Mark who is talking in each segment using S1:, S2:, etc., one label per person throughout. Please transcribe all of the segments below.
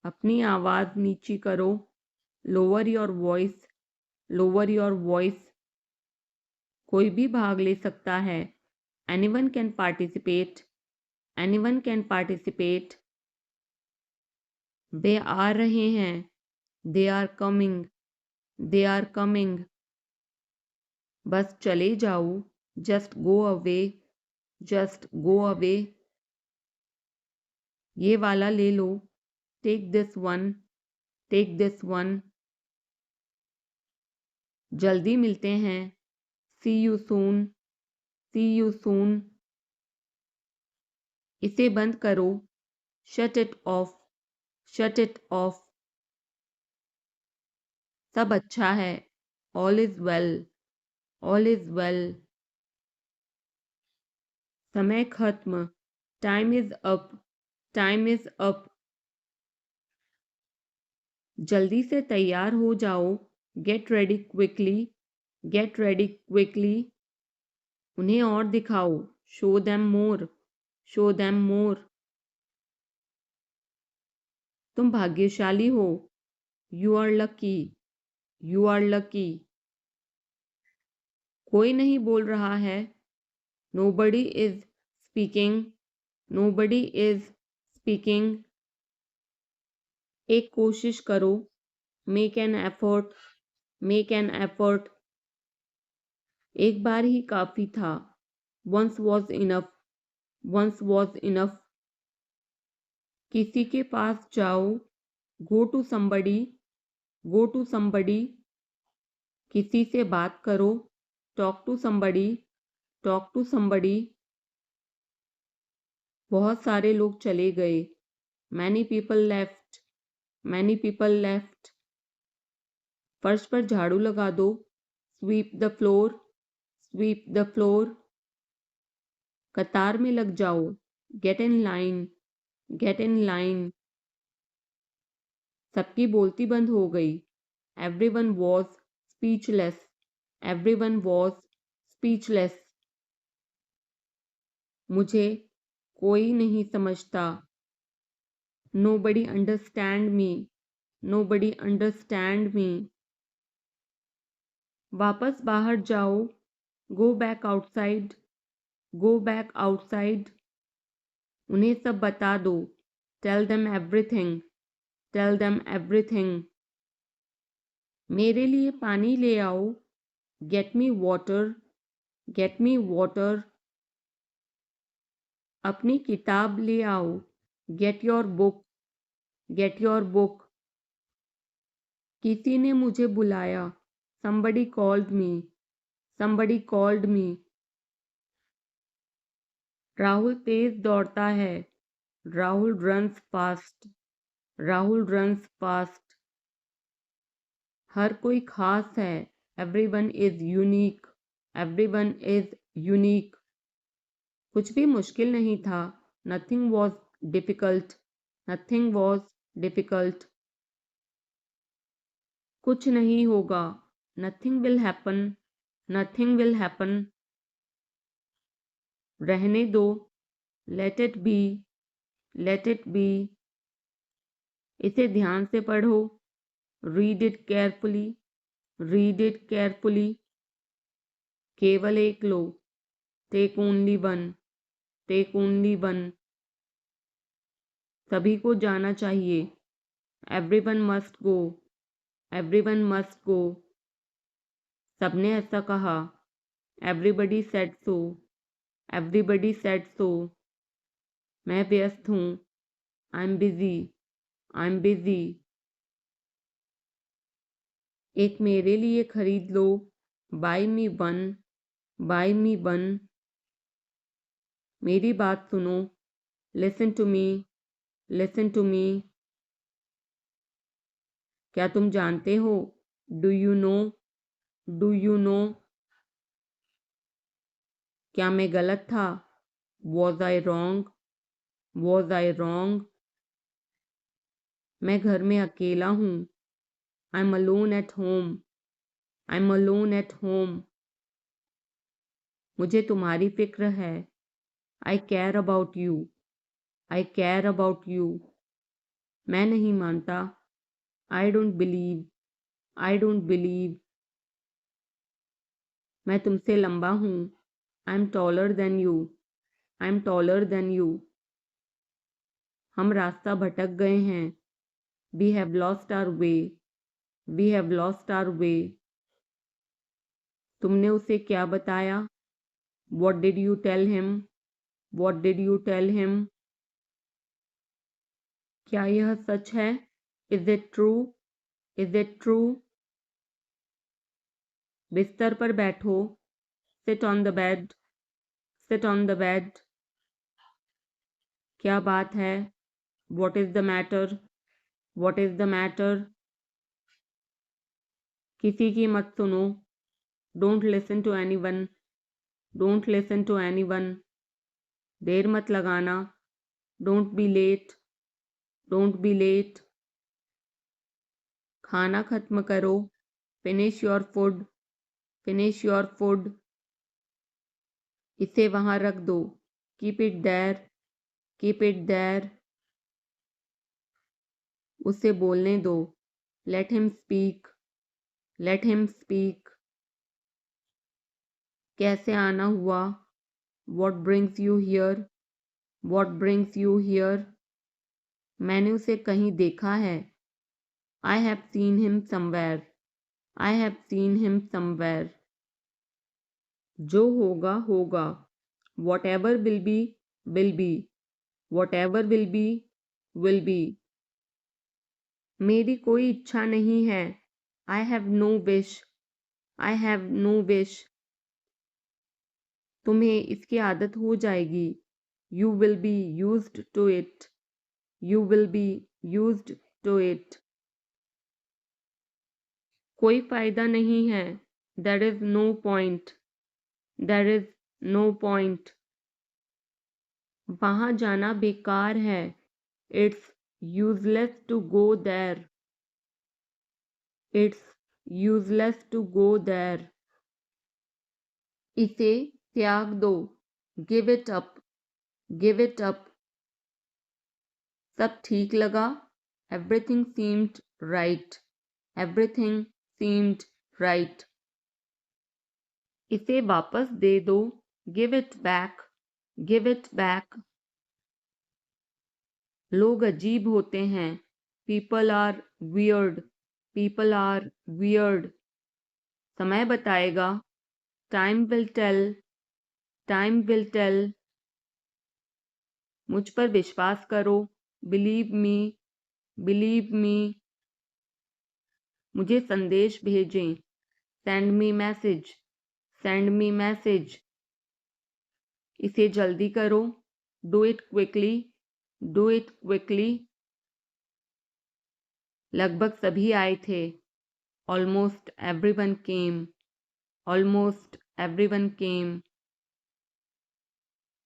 S1: अपनी आवाज नीची करो। Lower your voice, lower your voice. कोई भी भाग ले सकता है। Anyone can participate, anyone can participate. वे आ रहे हैं। They are coming, they are coming. बस चले जाओ। Just go away, just go away. ये वाला ले लो। Take this one, take this one. जल्दी मिलते हैं। See you soon, see you soon. इसे बंद करो। Shut it off, shut it off. सब अच्छा है। All is well, all is well. समय खत्म। Time is up, time is up. जल्दी से तैयार हो जाओ। Get ready quickly, get ready quickly. उन्हें और दिखाओ। Show them more, show them more. तुम भाग्यशाली हो। You are lucky, you are lucky. कोई नहीं बोल रहा है। Nobody is speaking, nobody is speaking. एक कोशिश करो। Make an effort, make an effort. एक बार ही काफी था। Once was enough, once was enough. किसी के पास जाओ। Go to somebody, go to somebody. किसी से बात करो। Talk to somebody, talk to somebody. बहुत सारे लोग चले गए। Many people left, many people left. फर्श पर झाड़ू लगा दो। Sweep the floor, sweep the floor. कतार में लग जाओ। Get in line, get in line. सबकी बोलती बंद हो गई। Everyone was speechless, everyone was speechless. मुझे कोई नहीं समझता। Nobody understand me, nobody understand me. वापस बाहर जाओ। Go back outside, go back outside. उन्हें सब बता दो। Tell them everything, tell them everything. मेरे लिए पानी ले आओ। Get me water, get me water. अपनी किताब ले आओ। Get your book, get your book. किसी ने मुझे बुलाया। somebody called me, somebody called me। Rahul तेज दौड़ता है। Rahul runs fast, Rahul runs fast. हर कोई खास है। Everyone is unique, everyone is unique. कुछ भी मुश्किल नहीं था। Nothing was difficult, nothing was difficult. कुछ नहीं होगा। Nothing will happen, nothing will happen. रहने दो। Let it be, let it be. इसे ध्यान से पढ़ो। Read it carefully, read it carefully. केवल एक लो। Take only one, take only one. सभी को जाना चाहिए। Everyone must go, everyone must go. सबने ऐसा कहा। Everybody said so, everybody said so. मैं व्यस्त हूँ। I am busy, I am busy. एक मेरे लिए खरीद लो। Buy me one, buy me one. मेरी बात सुनो। Listen to me, listen to me. क्या तुम जानते हो? Do you know, do you know. क्या मैं गलत था? Was I wrong, was I wrong. मैं घर में अकेला हूँ। I am alone at home, I am alone at home. मुझे तुम्हारी फिक्र है। I care about you, I care about you. मैं नहीं मानता। I don't believe, I don't believe. मैं तुमसे लंबा हूँ। I am taller than you, I am taller than you. हम रास्ता भटक गए हैं। We have lost our way, we have lost our way. तुमने उसे क्या बताया? What did you tell him, what did you tell him. क्या यह सच है? Is it true, is it true. बिस्तर पर बैठो। Sit on the bed, sit on the bed. क्या बात है? What is the matter, what is the matter. किसी की मत सुनो। Don't listen to anyone, don't listen to anyone. देर मत लगाना। Don't be late, don't be late. खाना खत्म करो। Finish your food, finish your food. इसे वहां रख दो। Keep it there, keep it there. उसे बोलने दो। Let him speak, let him speak. कैसे आना हुआ? What brings you here, what brings you here. मैंने उसे कहीं देखा है। I have seen him somewhere, I have seen him somewhere. जो होगा होगा। Whatever will be, will be, whatever will be, will be. मेरी कोई इच्छा नहीं है। I have no wish, I have no wish. तुम्हें इसकी आदत हो जाएगी। You will be used to it, you will be used to it. कोई फायदा नहीं है। There is no point, there is no point. वहां जाना बेकार है। It's useless to go there, it's useless to go there. इसे त्याग दो। Give it up, give it up. सब ठीक लगा। Everything seemed right, everything seemed right. इसे वापस दे दो। Give it back, give it back. लोग अजीब होते हैं। People are weird, people are weird. समय बताएगा। Time will tell, time will tell. मुझ पर विश्वास करो। Believe me, believe me. मुझे संदेश भेजें। Send me message, send me message. इसे जल्दी करो। Do it quickly, do it quickly. लगभग सभी आए थे। Almost everyone came, almost everyone came.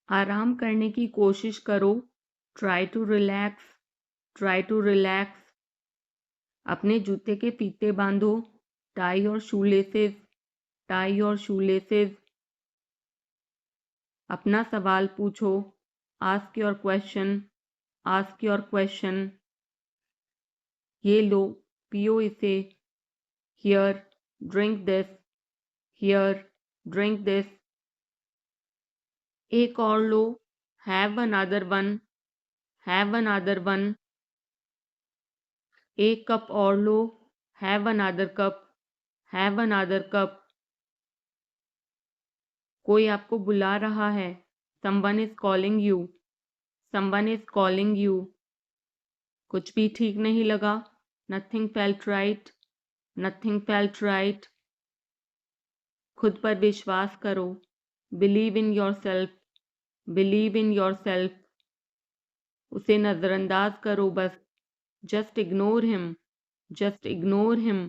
S1: आराम करने की कोशिश करो। Try to relax, try to relax. अपने जूते के फीते बांधो। टाई और शूलेसेस, टाई और शूलेसेस। अपना सवाल पूछो। Ask your question, ask your question. ये लो, पियो इसे। Here, drink this, here, drink this. एक और लो। Have another one, have another one. एक कप और लो। Have another cup, have another cup. कोई आपको बुला रहा है। Someone is calling you, someone is calling you. कुछ भी ठीक नहीं लगा। Nothing felt right, nothing felt right. खुद पर विश्वास करो। Believe in your self, believe in yourself. उसे नजरअंदाज करो बस। Just ignore him, just ignore him.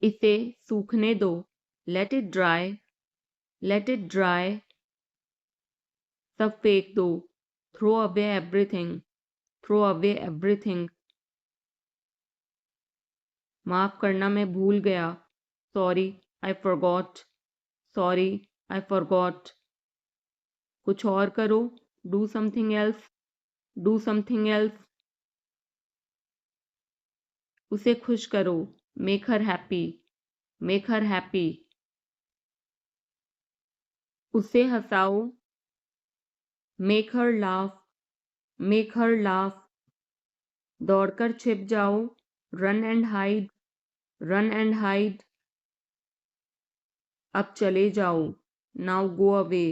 S1: इसे सूखने दो। Let it dry, let it dry. सब फेंक दो। Throw away everything, throw away everything. माफ करना, मैं भूल गया। Sorry, I forgot, sorry, I forgot. कुछ और करो। Do something else, do something else. उसे खुश करो, make her happy, make her happy. उसे हंसाओ, make her laugh, make her laugh. दौड़कर छिप जाओ, run and hide, run and hide. अब चले जाओ, now go away,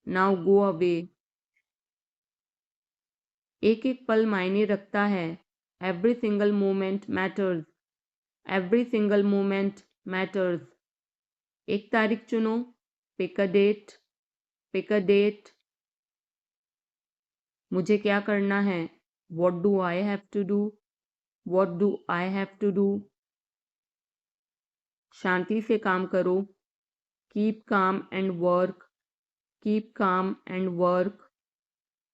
S1: now go away. एक एक पल मायने रखता है, every single moment matters, every single moment matters. एक तारीख चुनो, pick a date, pick a date. मुझे क्या करना है, what do I have to do, what do I have to do. शांति से काम करो, keep calm and work, keep calm and work.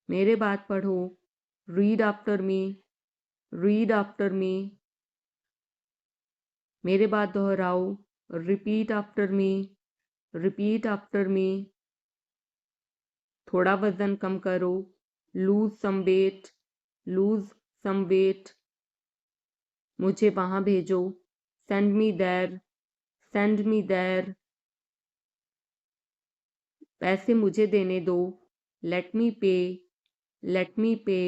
S1: मेरे बात पढ़ो, read after me, read after me. मेरे बात दोहराओ, repeat after me, repeat after me. थोड़ा वजन कम करो, lose some weight, lose some weight. मुझे वहां भेजो, send me there, send me there. पैसे मुझे देने दो, लेट मी पे, लेट मी पे।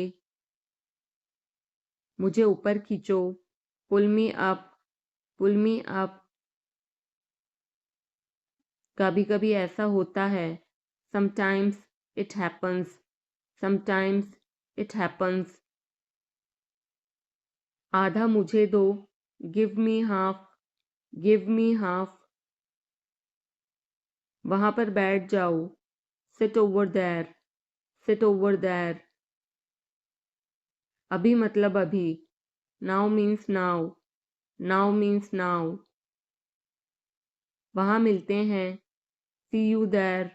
S1: मुझे ऊपर खींचो, पुल मी अप, पुल मी अप। कभी कभी ऐसा होता है, sometimes it happens, sometimes it happens. आधा मुझे दो, give me half, give me half. वहां पर बैठ जाओ, sit over there, sit over there. अभी मतलब अभी, now means now, now means now. वहां मिलते हैं, see you there,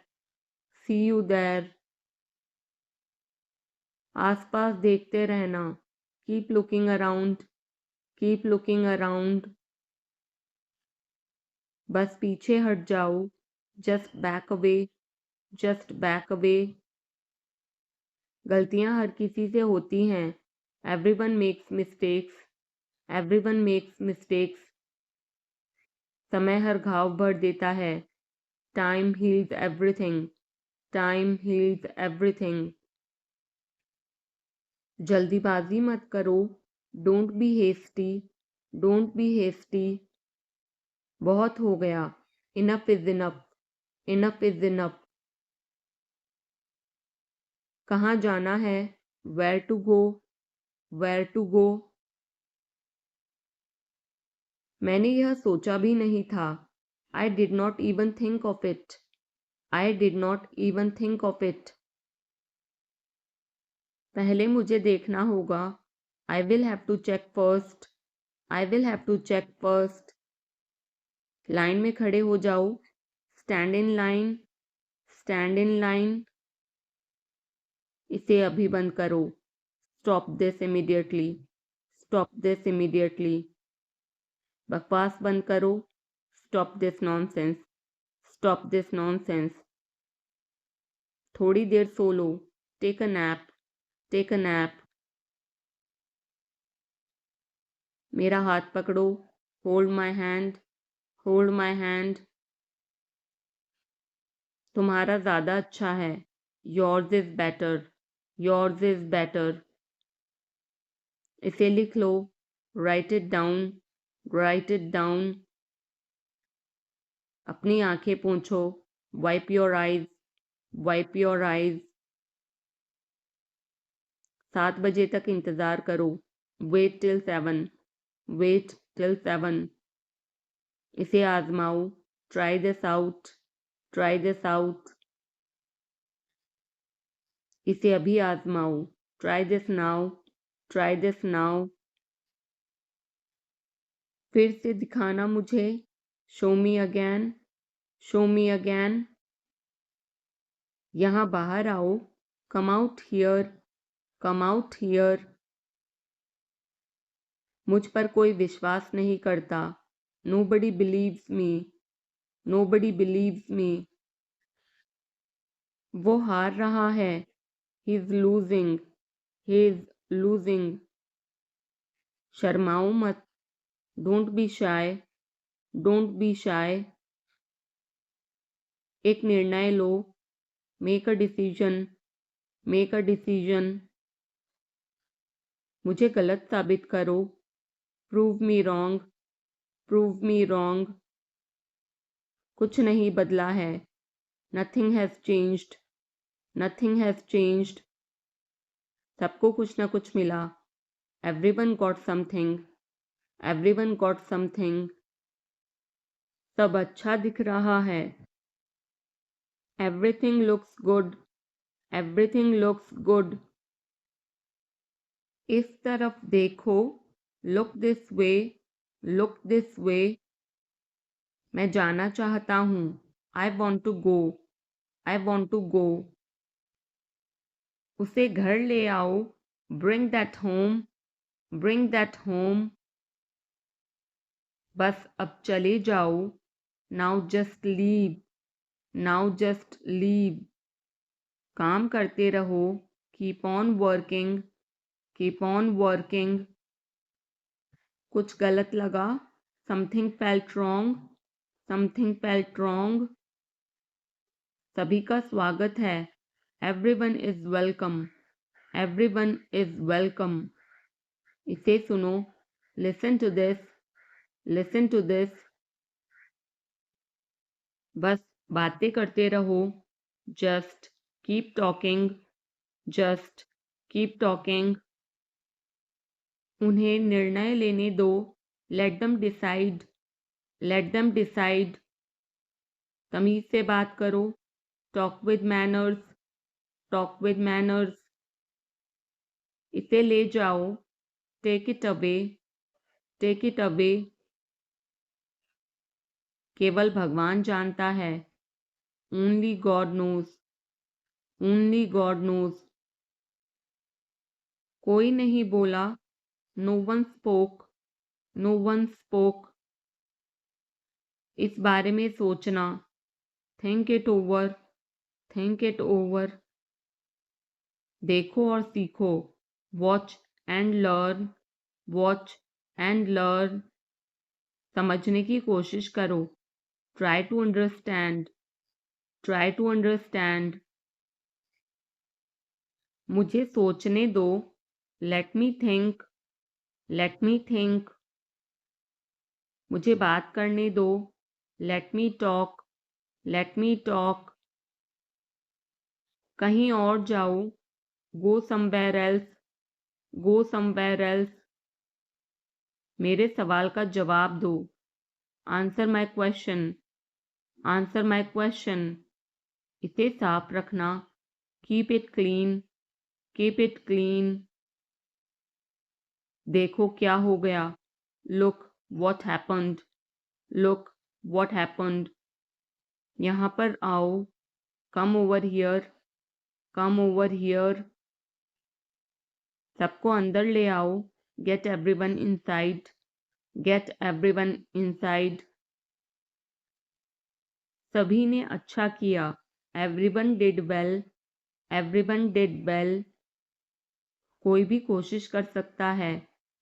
S1: see you there. आसपास देखते रहना, keep looking around, keep looking around. बस पीछे हट जाओ, just back away, just back away. गलतियां हर किसी से होती हैं, everyone makes mistakes, everyone makes mistakes. समय हर घाव भर देता है, time heals everything, time heals everything. जल्दीबाजी मत करो, don't be hasty, don't be hasty. बहुत हो गया, enough is enough, enough is enough. कहाँ जाना है, where to go, where to go. मैंने यह सोचा भी नहीं था, I did not even think of it, I did not even think of it. पहले मुझे देखना होगा, I will have to check first, I will have to check first. Line में खड़े हो जाओ, stand in line, stand in line. इसे अभी बंद करो, stop this immediately, stop this immediately. बकवास बंद करो, stop this nonsense, stop this nonsense. थोड़ी देर सो लो, take a nap, take a nap. मेरा हाथ पकड़ो, hold my hand, hold my hand. तुम्हारा ज़्यादा अच्छा है, yours is better, yours is better. इसे लिख लो, write it down, write it down. अपनी आंखें पोंछो, wipe your eyes, wipe your eyes. 7 बजे तक इंतज़ार करो, वेट टिल 7, वेट टिल 7। इसे आजमाओ, try this out, try this out. इसे अभी आजमाओ, try this now, try this now. फिर से दिखाना मुझे, show me again, show me again. यहाँ बाहर आओ, come out here, come out here. मुझ पर कोई विश्वास नहीं करता, nobody believes me, nobody believes me. वो हार रहा है, he is losing, he is losing. शर्माओ मत, don't be shy, don't be shy. एक निर्णय लो, make a decision, make a decision. मुझे गलत साबित करो, prove me wrong, prove me wrong. कुछ नहीं बदला है, nothing has changed, nothing has changed. सबको कुछ ना कुछ मिला, everyone got something, everyone got something. सब अच्छा दिख रहा है, everything looks good, everything looks good. इस तरफ देखो, look this way, look this way. मैं जाना चाहता हूँ, I want to go, I want to गो। उसे घर ले आओ, bring that home, bring that home. बस अब चले जाओ, now just leave, now just leave. काम करते रहो, keep on working, keep on working. कुछ गलत लगा, something felt wrong, something felt wrong. सभी का स्वागत है, everyone is welcome, everyone is welcome. इसे सुनो, listen to this, listen to this. बस बातें करते रहो, just keep talking, just keep talking. उन्हें निर्णय लेने दो, let them decide, let them decide. तमीज से बात करो, talk with manners, talk with manners. इसे ले जाओ, take it away, take it away. केवल भगवान जानता है, only God knows, only God knows. कोई नहीं बोला, no one spoke, no one spoke. इस बारे में सोचना, think it over, think it over. देखो और सीखो, watch and learn, watch and learn. समझने की कोशिश करो, try to understand, try to understand. मुझे सोचने दो, let me think, let me think. मुझे बात करने दो, let me talk, let me talk. कहीं और जाओ, go somewhere else, go somewhere else. मेरे सवाल का जवाब दो, answer my question, answer my question. इसे साफ रखना, keep it clean, keep it clean. देखो क्या हो गया, look what happened, look what happened. यहाँ पर आओ, come over here, come over here. सबको अंदर ले आओ, get everyone inside, get everyone inside. सभी ने अच्छा किया, everyone did well, everyone did well. कोई भी कोशिश कर सकता है,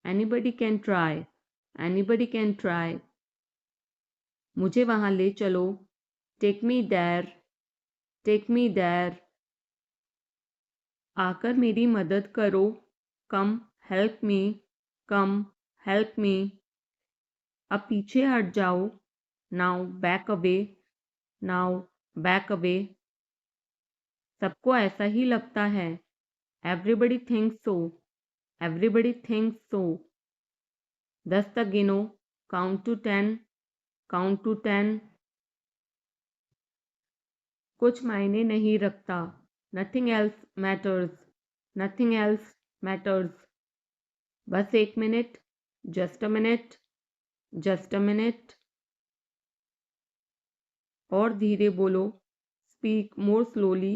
S1: anybody can try, anybody can try. मुझे वहां ले चलो, take me there, take me there. आकर मेरी मदद करो, कम हेल्प मी, कम हेल्प मी। अब पीछे हट जाओ, now back away, now back away. सबको ऐसा ही लगता है, एवरीबडी थिंक्स सो, एवरीबडी थिंक्स सो। 10 तक गिनो, काउंट टू 10, काउंट टू 10। कुछ मायने नहीं रखता, nothing else matters, nothing else matters. बस 1 minute, just a minute, just a minute. और धीरे बोलो, speak more slowly,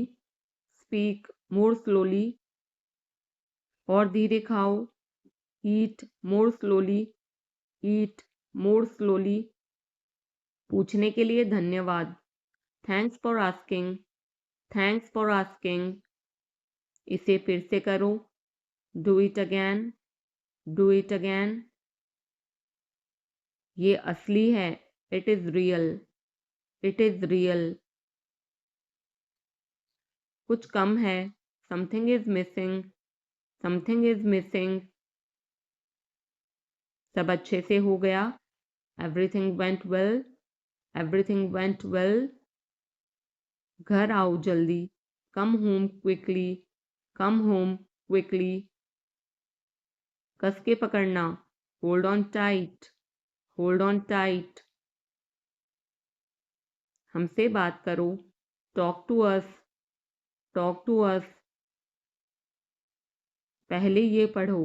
S1: speak more slowly. और धीरे खाओ, ईट मोर स्लोली, ईट मोर स्लोली। पूछने के लिए धन्यवाद, thanks for asking, thanks for asking. इसे फिर से करो, do it again, do it again. ये असली है, it is real, it is real. कुछ कम है, something is missing, something is missing. सब अच्छे से हो गया, everything went well, everything went well. घर आओ जल्दी, come home quickly, come home quickly. कस के पकड़ना, hold on tight, hold on tight. हमसे बात करो, talk to us, talk to us. पहले ये पढ़ो,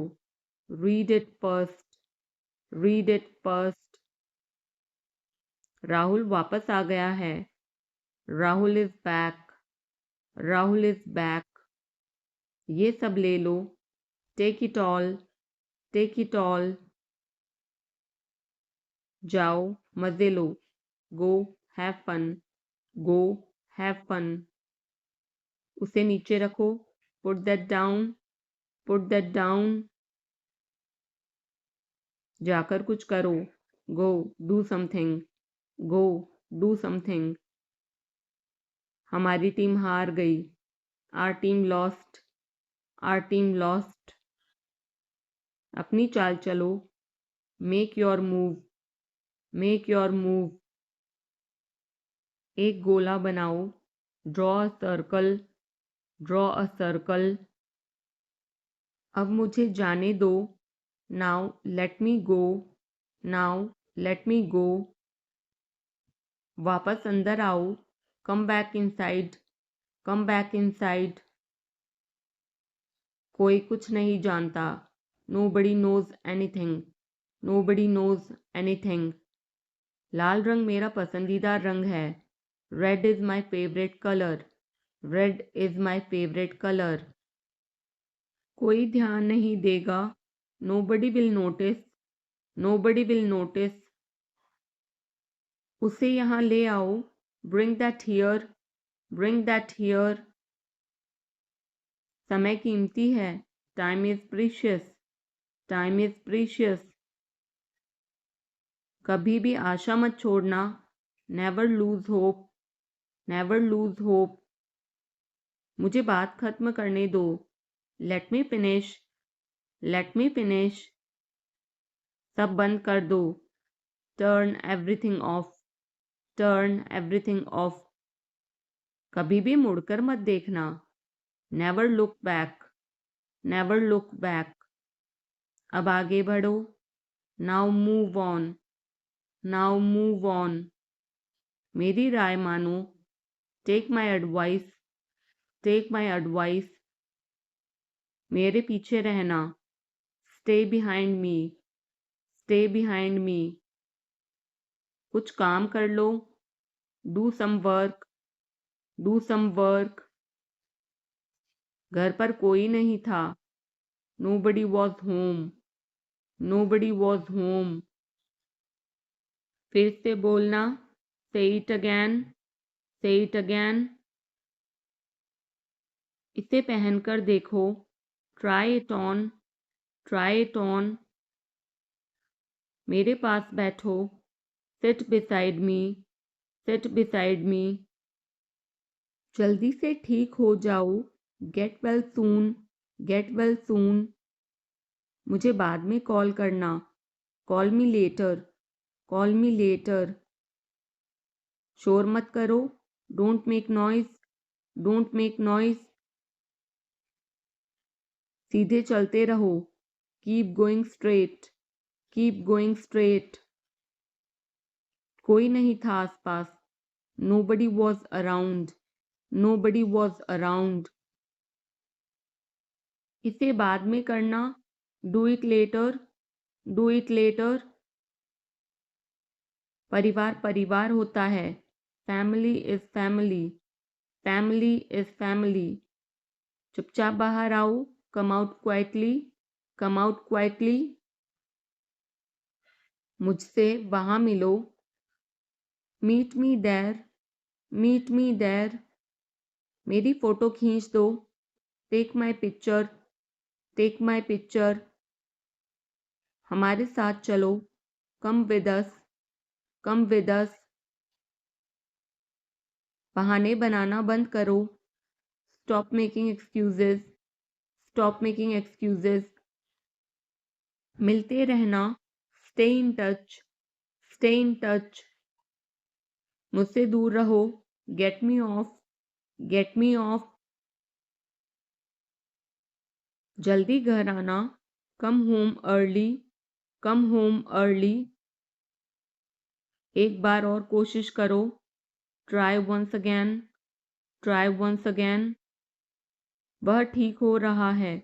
S1: read it first, read it first. Rahul वापस आ गया है, Rahul is back, Rahul is back. ये सब ले लो, take it all, take it all. जाओ मजे लो, go have fun, go have fun. उसे नीचे रखो, put that down, put that down. जाकर कुछ करो, go do something, go do something. हमारी टीम हार गई, our team lost, are team lost. अपनी चाल चलो, make your move, make your move. एक गोला बनाओ, draw a circle, draw a circle. अब मुझे जाने दो, now let me go, now let me go. वापस अंदर आओ, come back inside, come back inside. कोई कुछ नहीं जानता, nobody knows anything, nobody knows anything. लाल रंग मेरा पसंदीदा रंग है, red is my favourite colour, red is my favourite colour. कोई ध्यान नहीं देगा, nobody will notice, nobody will notice. उसे यहाँ ले आओ, bring that here, bring that here. समय कीमती है, time is precious, time is precious. कभी भी आशा मत छोड़ना, never lose hope, never lose hope. मुझे बात खत्म करने दो, let me finish, let me finish. सब बंद कर दो, turn everything off, turn everything off. कभी भी मुड़कर मत देखना, never look back, never look back. अब आगे बढ़ो, now move on, now move on. मेरी राय मानो, take my advice, take my advice. मेरे पीछे रहना, stay behind me, stay behind me. कुछ काम कर लो, do some work, do some work. घर पर कोई नहीं था, nobody was home, nobody was home. फिर से बोलना, say it again, say it again. इसे पहनकर देखो, try it on, try it on. मेरे पास बैठो, seat beside me, seat beside me. जल्दी से ठीक हो जाओ, get well soon, get well soon. मुझे बाद में कॉल करना, call me later, call me later. शोर मत करो, don't make noise, don't make noise. सीधे चलते रहो, keep going straight, keep going straight. कोई नहीं था आसपास, nobody was around, nobody was around. इसे बाद में करना, do it later, do it later. परिवार परिवार होता है, family is family, family is family. चुपचाप बाहर आओ, come out quietly, come out quietly. मुझसे वहां मिलो, meet me there, meet me there. मेरी फोटो खींच दो, take my picture, take my picture. हमारे साथ चलो, come with us, come with us. बहाने बनाना बंद करो, stop making excuses, stop making excuses. मिलते रहना, stay in touch, stay in touch. मुझसे दूर रहो, get me off, get me off. जल्दी घर आना, come home early, come home early. एक बार और कोशिश करो, try once again, try once again. वह ठीक हो रहा है,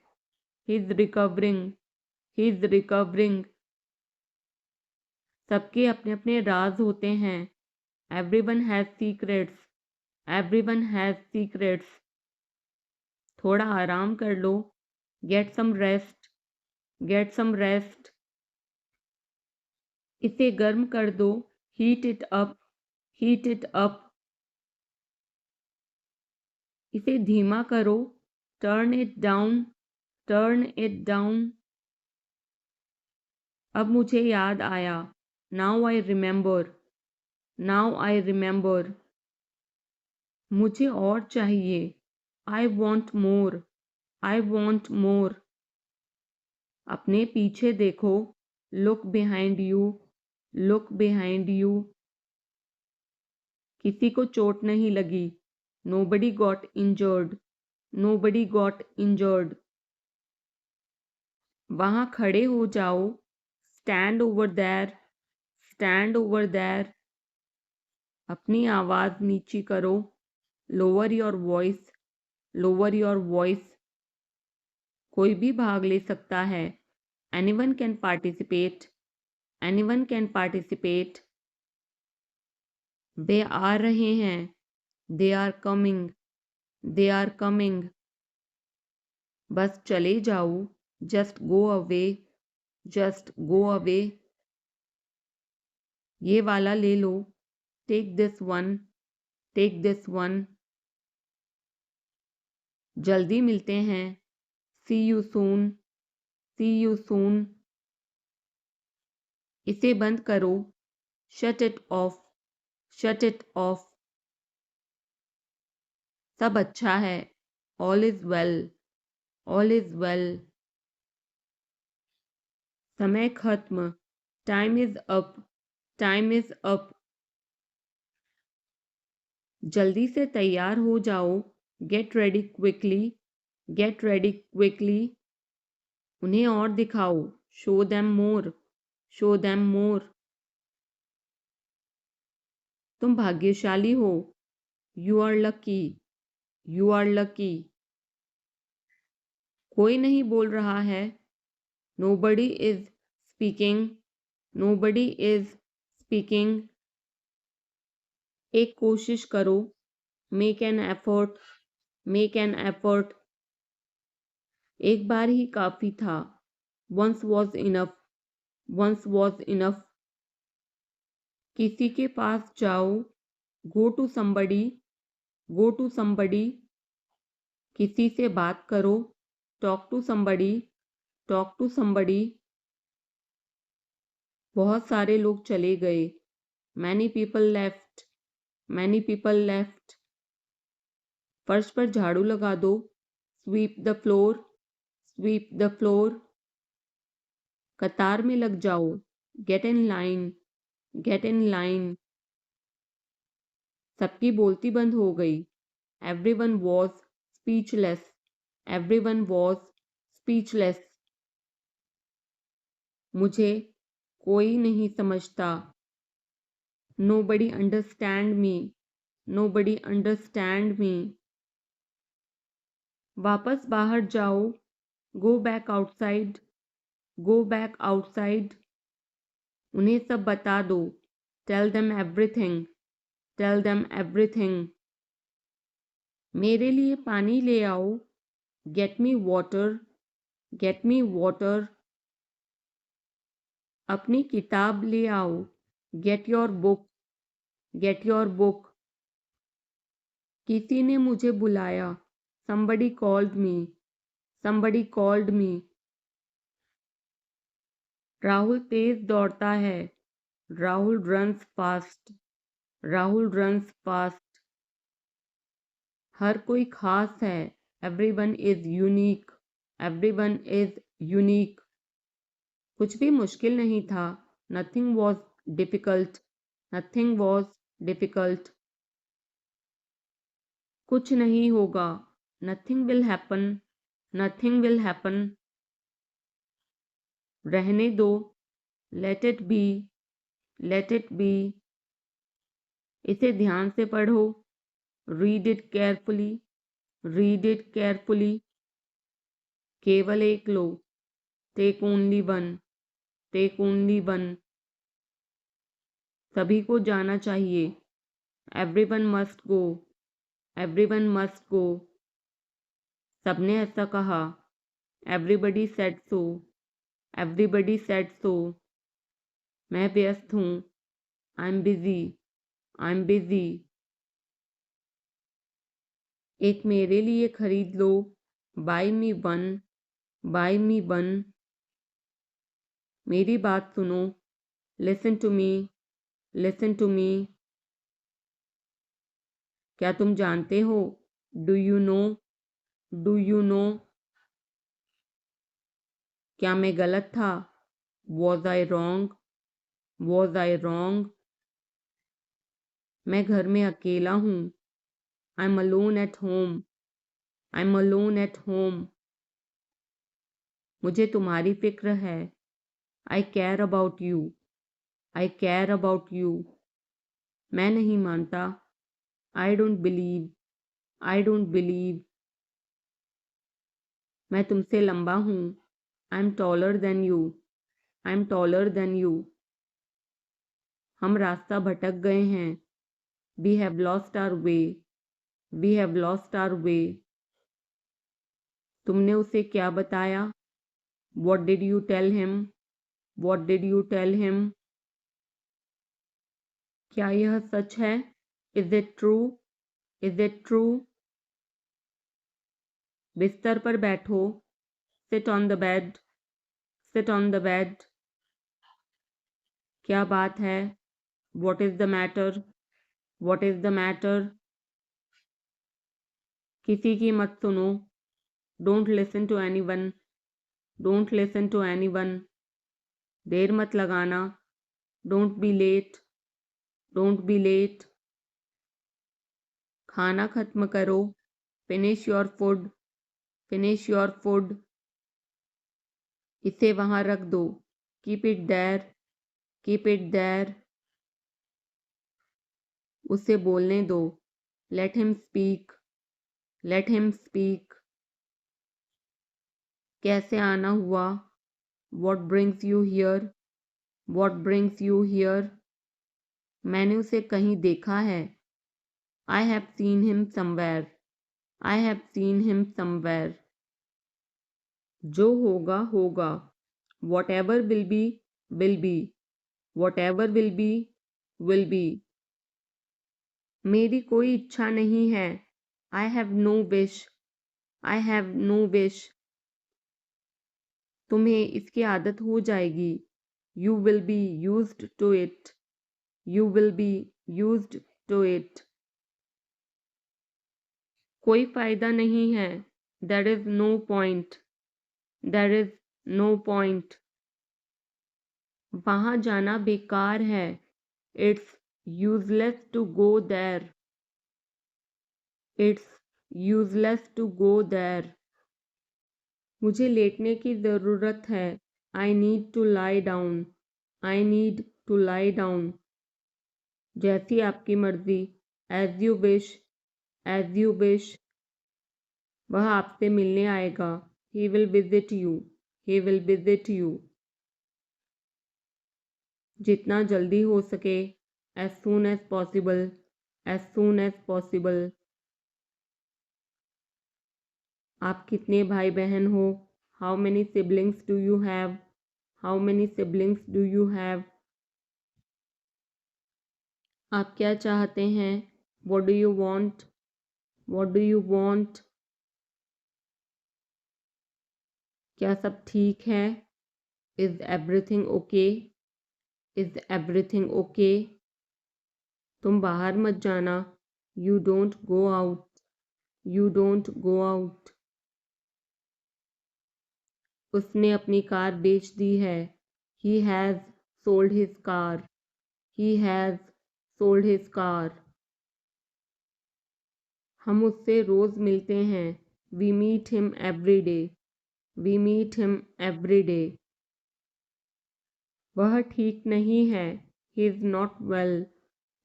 S1: he is recovering, he is recovering. सबके अपने अपने राज होते हैं, everyone has secrets, everyone has secrets. थोड़ा आराम कर लो, get some rest, get some rest. इसे गर्म कर दो, heat it up, heat it up. इसे धीमा करो, turn it down, turn it down. अब मुझे याद आया, now I remember, now I remember. मुझे और चाहिए, I want more, I want more. अपने पीछे देखो, look behind you, look behind you. किसी को चोट नहीं लगी, nobody got injured, nobody got injured. वहां खड़े हो जाओ, stand over there, stand over there. अपनी आवाज नीची करो, lower your voice, lower your voice. कोई भी भाग ले सकता है, anyone can participate, anyone can participate. वे आ रहे हैं, they are coming, they are coming. बस चले जाओ, just go away, just go away. ये वाला ले लो, take this one, take this one. जल्दी मिलते हैं, see you soon, see you soon. इसे बंद करो, shut it off, shut it off. सब अच्छा है, all is well, all is well. समय खत्म, time is up, time is up. जल्दी से तैयार हो जाओ, get ready quickly, get ready quickly. उन्हें और दिखाओ, show them more, show them more. तुम भाग्यशाली हो, you are lucky, you are lucky. कोई नहीं बोल रहा है, nobody is speaking, nobody is speaking. एक कोशिश करो, make an effort, make an effort. एक बार ही काफी था, once was enough, once was enough. किसी के पास जाओ, go to somebody, go to somebody. किसी से बात करो, talk to somebody, talk to somebody. बहुत सारे लोग चले गए, many people left, many people left. फर्श पर झाड़ू लगा दो, sweep the floor, sweep the floor. कतार में लग जाओ, get in line, get in line. सबकी बोलती बंद हो गई, everyone was speechless, everyone was speechless. मुझे कोई नहीं समझता, nobody understand me, nobody understand me. वापस बाहर जाओ, go back outside, go back outside. उन्हें सब बता दो, tell them everything, tell them everything. मेरे लिए पानी ले आओ, get me water, get me water. अपनी किताब ले आओ, get your book, get your book. किसी ने मुझे बुलाया, somebody called me, somebody called me। Rahul तेज दौड़ता है। Rahul runs fast. Rahul runs fast. हर कोई खास है। Everyone is unique. Everyone is unique. कुछ भी मुश्किल नहीं था। Nothing was difficult. Nothing was difficult. कुछ नहीं होगा। Nothing will happen. Nothing will happen. रहने दो। Let it be. Let it be. इसे ध्यान से पढ़ो। Read it carefully. Read it carefully. केवल एक लो। Take only one. Take only one. सभी को जाना चाहिए। Everyone must go. Everyone must go. सबने ऐसा कहा। Everybody said so. Everybody said so. मैं व्यस्त हूँ। I am busy. I am busy. एक मेरे लिए खरीद लो। Buy me one. Buy me one. मेरी बात सुनो। Listen to me. Listen to me. क्या तुम जानते हो? Do you know? Do you know? क्या मैं गलत था? Was I wrong? Was I wrong? मैं घर में अकेला हूँ। I am alone at home. I am alone at home. मुझे तुम्हारी फिक्र है। I care about you. I care about you. मैं नहीं मानता। I don't believe. I don't believe. मैं तुमसे लंबा हूँ। I am taller than you. I am taller than you. हम रास्ता भटक गए हैं। We have lost our way. We have lost our way. तुमने उसे क्या बताया? What did you tell him? What did you tell him? क्या यह सच है? Is it true? Is it true? बिस्तर पर बैठो। Sit on the bed. Sit on the bed. क्या बात है? What is the matter? What is the matter? किसी की मत सुनो। Don't listen to anyone. Don't listen to anyone. देर मत लगाना। Don't be late. Don't be late. खाना खत्म करो। Finish your food. Finish your food. इसे वहां रख दो। Keep it there. Keep it there. उसे बोलने दो। Let him speak. Let him speak. कैसे आना हुआ? What brings you here? What brings you here? मैंने उसे कहीं देखा है। I have seen him somewhere. I have seen him somewhere. जो होगा होगा। Whatever will be will be. Whatever will be will be. मेरी कोई इच्छा नहीं है। I have no wish. I have no wish. तुम्हें इसकी आदत हो जाएगी। You will be used to it. You will be used to it. कोई फायदा नहीं है। There is no point. There is no point. वहां जाना बेकार है। It's useless to go there. It's useless to go there. मुझे लेटने की ज़रूरत है। I need to lie down. I need to lie down. जैसी आपकी मर्जी। As you wish. As you wish. वह आपसे मिलने आएगा। He will visit you. He will visit you. जितना जल्दी हो सके। As soon as possible. As soon as possible. आप कितने भाई बहन हो? How many siblings do you have? How many siblings do you have? आप क्या चाहते हैं? What do you want? What do you want? क्या सब ठीक है? Is everything okay? Is everything okay? तुम बाहर मत जाना। You don't go out. You don't go out. उसने अपनी कार बेच दी है। He has sold his car. He has sold his car. हम उससे रोज़ मिलते हैं। We meet him every day. We meet him every day. वह ठीक नहीं है। He is not well.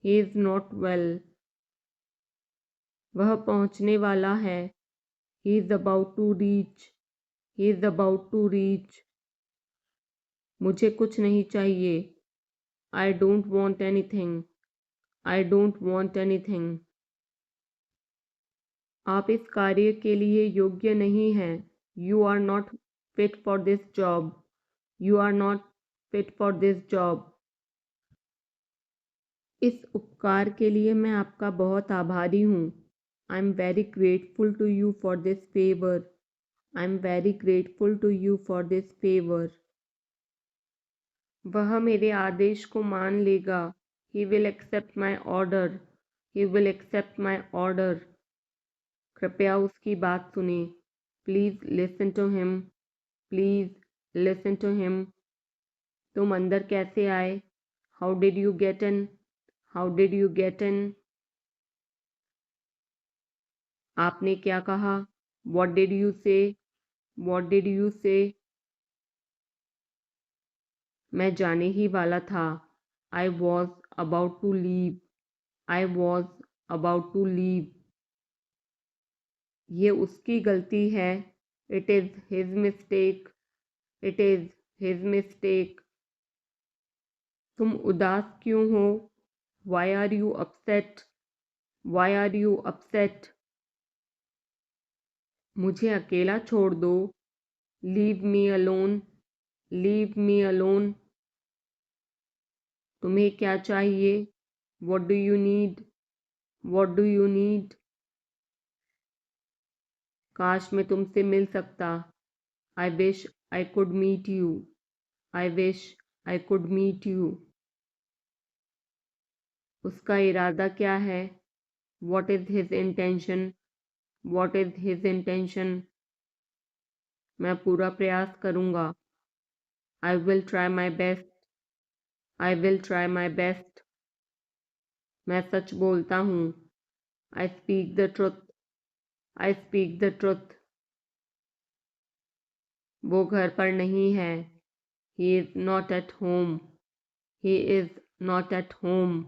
S1: He is not well. वह पहुंचने वाला है। He is about to reach. He is about to reach. मुझे कुछ नहीं चाहिए। I don't want anything. I don't want anything. आप इस कार्य के लिए योग्य नहीं हैं। You are not fit for this job. You are not fit for this job. इस उपकार के लिए मैं आपका बहुत आभारी हूँ। I am very grateful to you for this favour. I am very grateful to you for this favour. वह मेरे आदेश को मान लेगा। He will accept my order. He will accept my order. कृपया उसकी बात सुने। Please listen to him. Please listen to him. तुम अंदर कैसे आए? How did you get in? How did you get in? आपने क्या कहा? What did you say? What did you say? मैं जाने ही वाला था। I was about to leave. I was about to leave. ये उसकी गलती है। It is his mistake. It is his mistake. तुम उदास क्यों हो? Why are you upset? Y are you upset? मुझे अकेला छोड़ दो। Leave me alone. Leave me alone. तुम्हें क्या चाहिए? What do you need? What do you need? काश मैं तुमसे मिल सकता। I wish I could meet you. I wish I could meet you. उसका इरादा क्या है? What is his intention? What is his intention? मैं पूरा प्रयास करूँगा। I will try my best. I will try my best. मैं सच बोलता हूँ। I speak the truth. I speak the truth. वो घर पर नहीं है। He is not at home. He is not at home.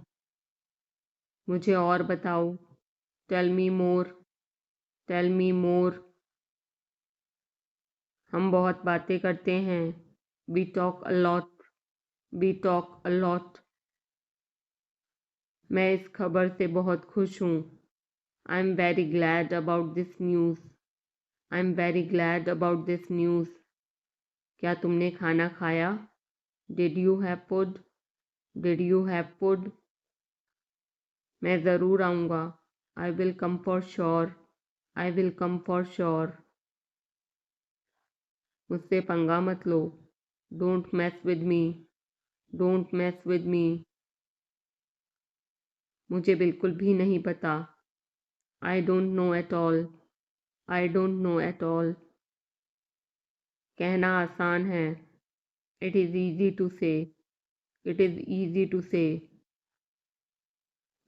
S1: मुझे और बताओ। Tell me more. Tell me more. हम बहुत बातें करते हैं। We talk a lot. We talk a lot. मैं इस खबर से बहुत खुश हूँ। I am very glad about this news. I am very glad about this news. क्या तुमने खाना खाया? Did you have food? Did you have food? मैं ज़रूर आऊँगा। I will come for sure. I will come for sure. मुझसे पंगा मत लो। Don't mess with me. Don't mess with me. मुझे बिल्कुल भी नहीं पता। I don't know at all. I don't know at all. कहना आसान है। It is easy to say. It is easy to say.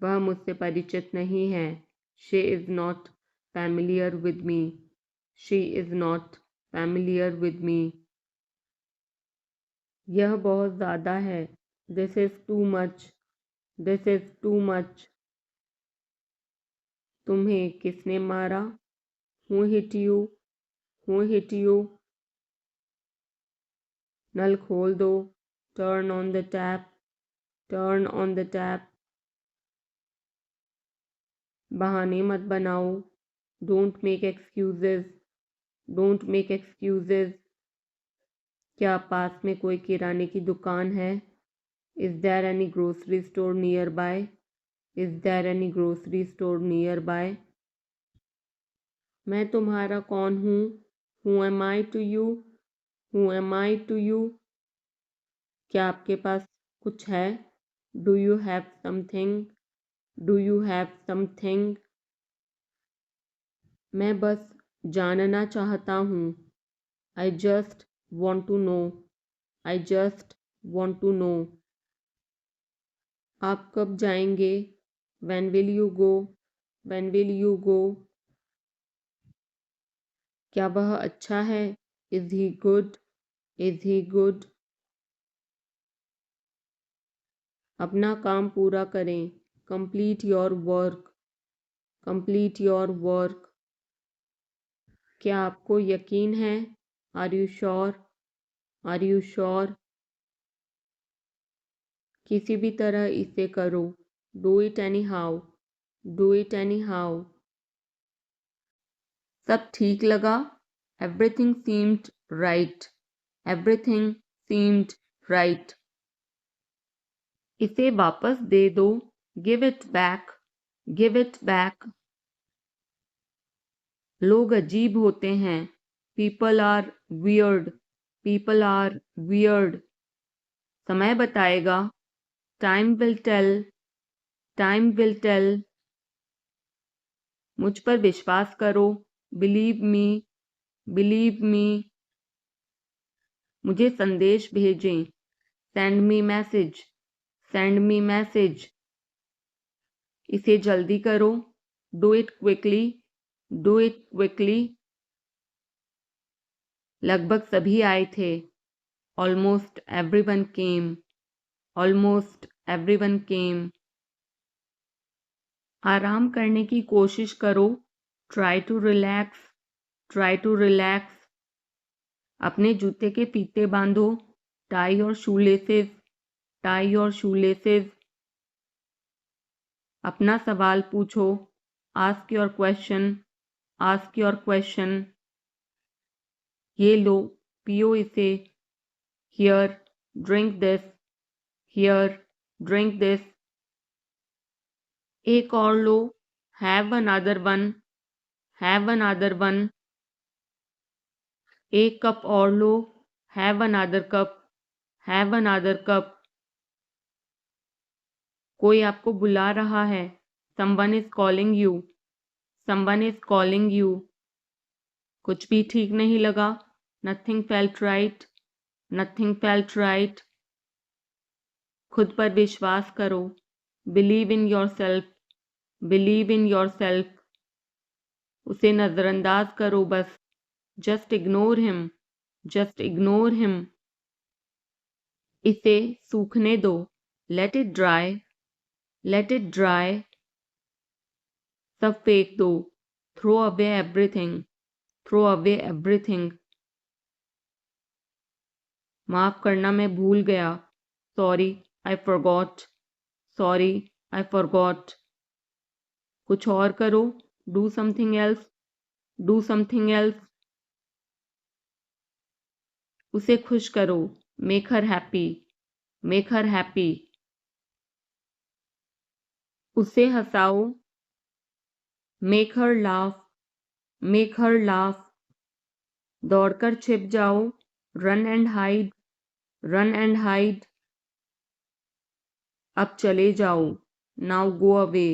S1: वह मुझसे परिचित नहीं है। She is not familiar with me. She is not familiar with me. यह बहुत ज़्यादा है। This is too much. This is too much. तुम्हें किसने मारा? Who hit you? Who hit you? नल खोल दो। Turn on the tap. Turn on the tap. बहाने मत बनाओ। Don't make excuses. Don't make excuses. क्या पास में कोई किराने की दुकान है? Is there any grocery store nearby? Is there any grocery store nearby? मैं तुम्हारा कौन हूँ? Who am I to you? Who am I to you? क्या आपके पास कुछ है? Do you have something? Do you have something? मैं बस जानना चाहता हूँ। I just want to know. I just want to know. आप कब जाएंगे? When will you go? When will you go? क्या वह अच्छा है? Is he good? Is he good? अपना काम पूरा करें। Complete your work. Complete your work. क्या आपको यकीन है? Are you sure? Are you sure? किसी भी तरह इसे करो। Do it anyhow. Do it anyhow. सब ठीक लगा? Everything seemed right. Everything seemed right. इसे वापस दे दो। Give it back. Give it back. लोग अजीब होते हैं। People are weird. People are weird. समय बताएगा। Time will tell. Time will tell. मुझ पर विश्वास करो। Believe me. Believe me. मुझे संदेश भेजें। Send me message. Send me message. इसे जल्दी करो। Do it quickly. Do it quickly. लगभग सभी आए थे। Almost everyone came. Almost everyone came. आराम करने की कोशिश करो। Try to relax. Try to relax. अपने जूते के फीते बांधो। Tie your shoelaces. Tie your shoelaces. अपना सवाल पूछो। Ask your question. Ask your question. ये लो, पियो इसे। Here, drink this. Here, drink this. एक और लो। Have another one. Have another one. एक कप और लो। Have another cup. Have another cup. कोई आपको बुला रहा है। Someone is calling you. Someone is calling you. कुछ भी ठीक नहीं लगा। Nothing felt right. Nothing felt right. खुद पर विश्वास करो। Believe in yourself. Believe in yourself. उसे नजरअंदाज करो बस। Just ignore him. Just ignore him. इसे सूखने दो। Let it dry. Let it dry. सब फेंक दो। Throw away everything. Throw away everything. माफ करना मैं भूल गया। Sorry, I forgot. Sorry, I forgot. कुछ और करो। Do something else. Do something else. उसे खुश करो। Make her happy. Make her happy. उसे हंसाओ। Make her laugh. Make her laugh. दौड़कर छिप जाओ। Run and hide. Run and hide. अब चले जाओ। Now go away.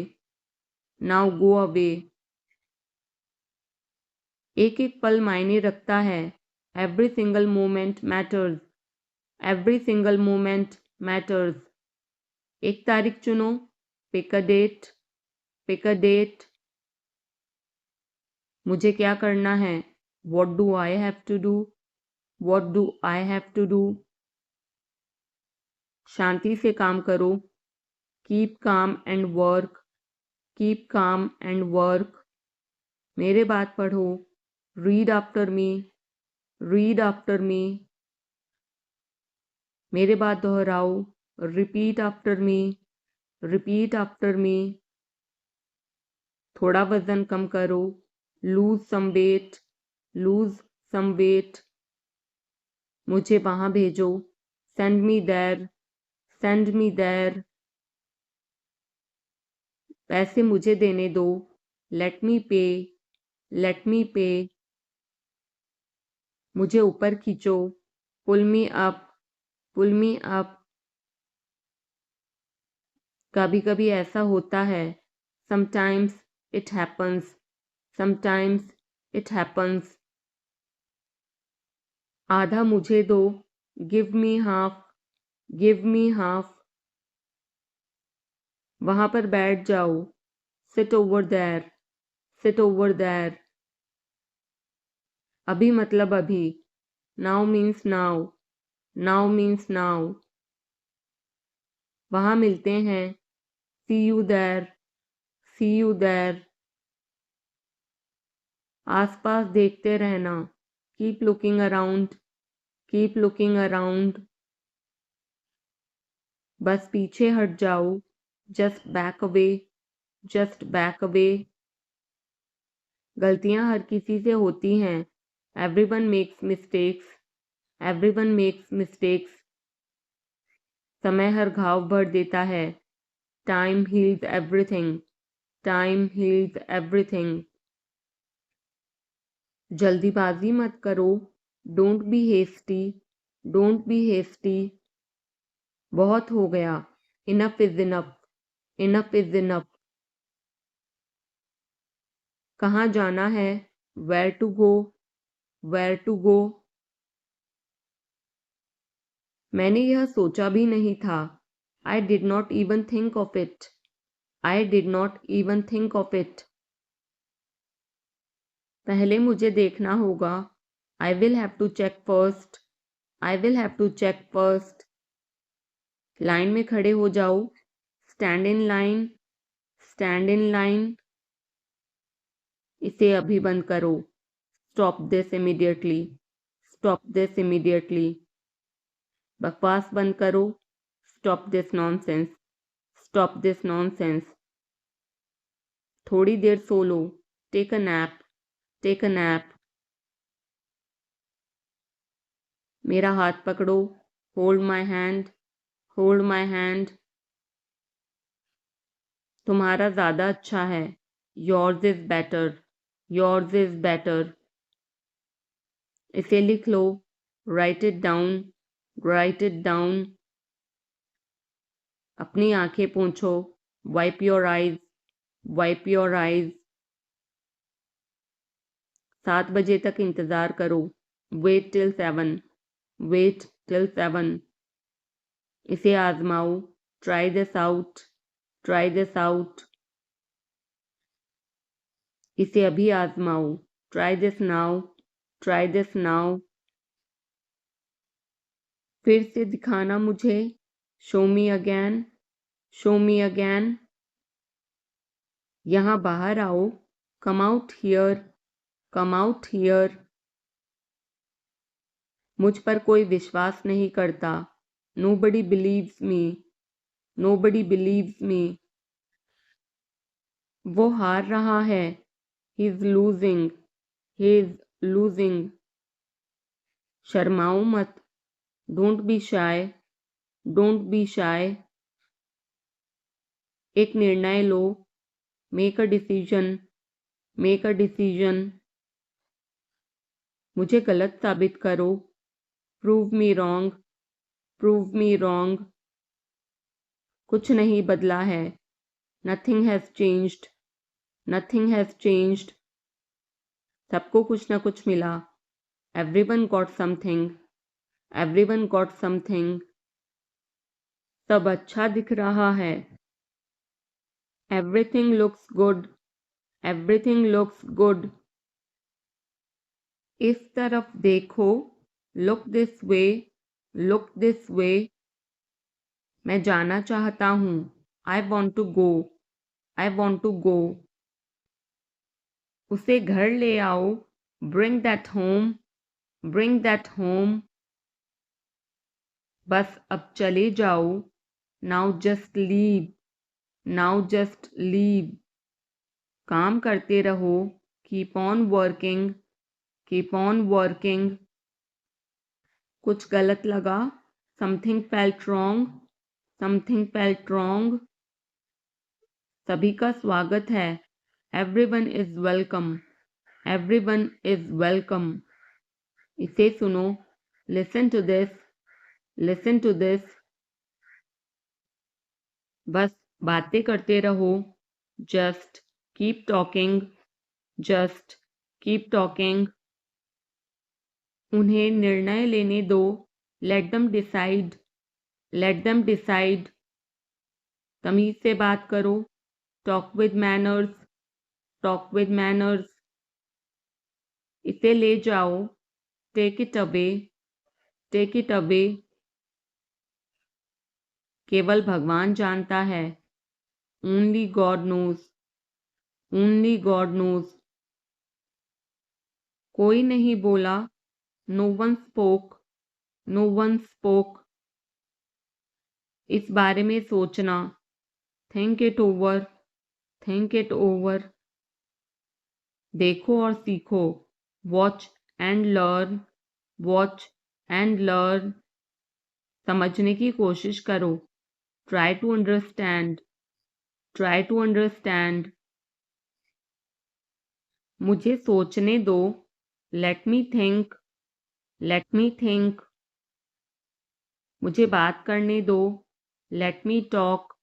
S1: Now go away. एक एक पल मायने रखता है। Every single moment matters. Every single moment matters. एक तारीख चुनो। Pick a date. Pick a date. मुझे क्या करना है? What do I have to do? What do I have to do? शांति से काम करो। Keep calm and work. Keep calm and work. मेरे बात पढ़ो। Read after me. Read after me. मेरे बात दोहराओ। Repeat after me. Repeat after me. थोड़ा वजन कम करो। Lose some weight. Lose some weight. मुझे वहां भेजो। Send me there. Send me there. पैसे मुझे देने दो। Let me pay. Let me pay. मुझे ऊपर खींचो। Pull me up. Pull me up, कभी कभी ऐसा होता है, sometimes it happens, sometimes it happens. आधा मुझे दो, give me half, give me half. वहां पर बैठ जाओ, sit over there, sit over there. अभी मतलब अभी, now means now, now means now. वहां मिलते हैं, see you there, see you there. आसपास देखते रहना, keep looking around, keep looking around. बस पीछे हट जाओ, just back away, just back away. गलतियां हर किसी से होती हैं, everyone makes mistakes, everyone makes mistakes. समय हर घाव भर देता है, time heals everything, time heals everything. जल्दीबाजी मत करो, don't be hasty, don't be hasty. बहुत हो गया, enough is enough, enough is enough. कहाँ जाना है, where to go, where to go. मैंने यह सोचा भी नहीं था, I did not even think of it, I did not even think of it. पहले मुझे देखना होगा, I will have to check first, I will have to check first. Line में खड़े हो जाओ, stand in line, stand in line. इसे अभी बंद करो, stop this immediately, stop this immediately. बकवास बंद करो, stop this nonsense, stop this nonsense. थोड़ी देर सो लो, take a nap, take a nap. मेरा हाथ पकड़ो, hold my hand, hold my hand. तुम्हारा ज़्यादा अच्छा है, yours is better, yours is better. इसे लिख लो, write it down, write it down. अपनी आंखें पोंछो, wipe your eyes, wipe your eyes. 7 बजे तक इंतज़ार करो, वेट टिल 7, वेट टिल 7। इसे आजमाओ, try this out, try this out. इसे अभी आजमाओ, try this now, try this now. फिर से दिखाना मुझे, show me again, show me again. यहाँ बाहर आओ, come out here, come out here. मुझ पर कोई विश्वास नहीं करता, nobody believes me, nobody believes me. वो हार रहा है, he is losing, he is losing. शर्माओ मत, don't be shy, don't be shy. एक निर्णय लो, make a decision, make a decision. मुझे गलत साबित करो, prove me wrong, prove me wrong. कुछ नहीं बदला है, nothing has changed, nothing has changed. सबको कुछ न कुछ मिला, everyone got something, everyone got something. सब अच्छा दिख रहा है, everything looks good, everything looks good. इस तरफ देखो, look this way, look this way. मैं जाना चाहता हूँ, I want to go, I want to गो। उसे घर ले आओ, bring that home, bring that home. बस अब चले जाओ, now just leave, now just leave. काम करते रहो, keep on working, keep on working. कुछ गलत लगा, something felt wrong, something felt wrong. सभी का स्वागत है, everyone is welcome, everyone is welcome. इसे सुनो, listen to this, listen to this, बस बातें करते रहो, just keep talking, just keep talking. उन्हें निर्णय लेने दो, let them decide, let them decide. तमीज से बात करो, talk with manners, talk with manners. इसे ले जाओ, take it away, take it away. केवल भगवान जानता है, only God knows, only God knows. कोई नहीं बोला, no one spoke, no one spoke. इस बारे में सोचना, think it over, think it over. देखो और सीखो, watch and learn, watch and learn. समझने की कोशिश करो, try to understand, try to understand. मुझे सोचने दो, let me think, let me think. मुझे बात करने दो, let me talk,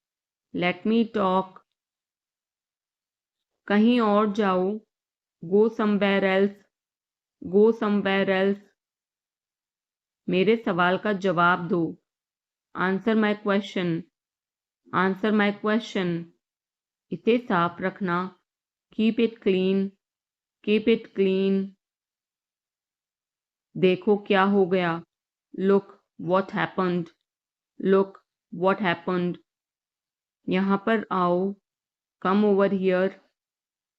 S1: let me talk. कहीं और जाओ, go somewhere else, go somewhere else. मेरे सवाल का जवाब दो, answer my question, answer my question. इसे साफ रखना, keep it clean, keep it clean. देखो क्या हो गया, look what happened, look what happened. यहाँ पर आओ, come over here,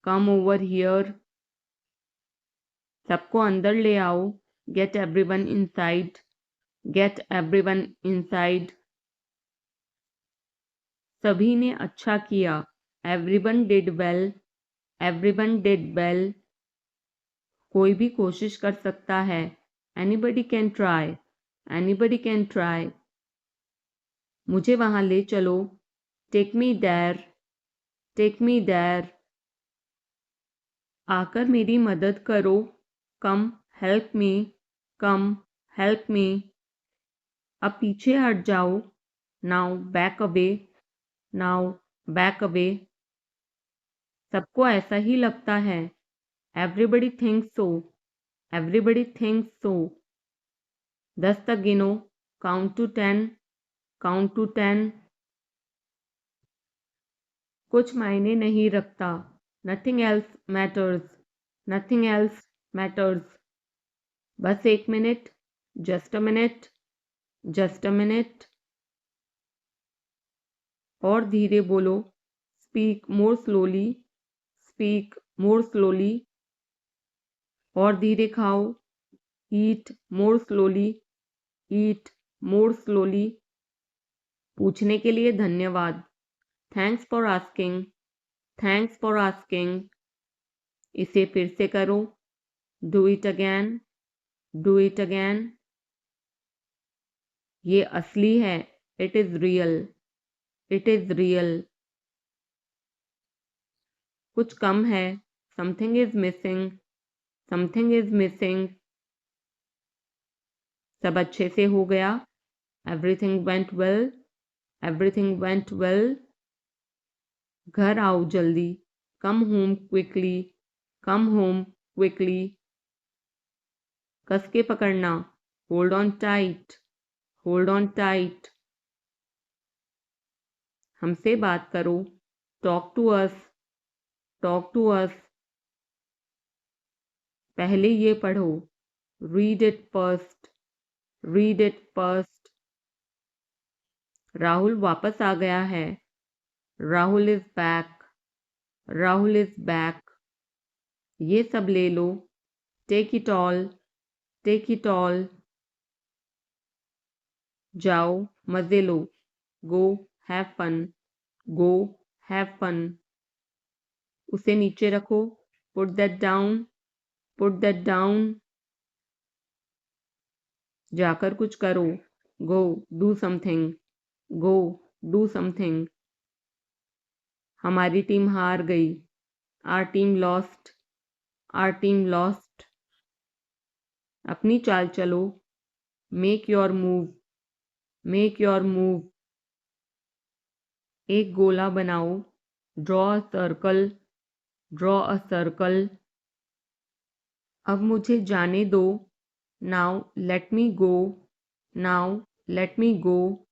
S1: come over here. सबको अंदर ले आओ, get everyone inside, get everyone inside. सभी ने अच्छा किया, everyone did well, everyone did well. कोई भी कोशिश कर सकता है, anybody can try, anybody can try. मुझे वहां ले चलो, take me there, take me there. आकर मेरी मदद करो, कम हेल्प मी, कम हेल्प मी। अब पीछे हट जाओ, now back away, now back away. सबको ऐसा ही लगता है, एवरीबडी थिंक्स सो, एवरीबडी थिंक्स सो। 10 तक गिनो, काउंट टू 10, काउंट टू 10। कुछ मायने नहीं रखता, nothing else matters, nothing else matters. बस 1 minute, just a minute, just a minute. और धीरे बोलो, speak more slowly, speak more slowly. और धीरे खाओ, ईट मोर स्लोली, ईट मोर स्लोली। पूछने के लिए धन्यवाद, thanks for asking, thanks for asking. इसे फिर से करो, do it again, do it again. ये असली है, it is real, it is real. कुछ कम है, something is missing, something is missing. सब अच्छे से हो गया, everything went well, everything went well. घर आओ जल्दी, come home quickly, come home quickly. कस के पकड़ना, hold on tight, hold on tight. हमसे बात करो, talk to us, talk to us. पहले ये पढ़ो, read it first, read it first. Rahul वापस आ गया है, Rahul is back, Rahul is back. ये सब ले लो, take it all, take it all. जाओ मजे लो, go have fun, go have fun. उसे नीचे रखो, put that down, put that down. जाकर कुछ करो, go do something, go do something. हमारी टीम हार गई, our team lost, are team lost. अपनी चाल चलो, make your move, make your move. एक गोला बनाओ, draw a circle, draw a circle. अब मुझे जाने दो, now let me go, now let me go.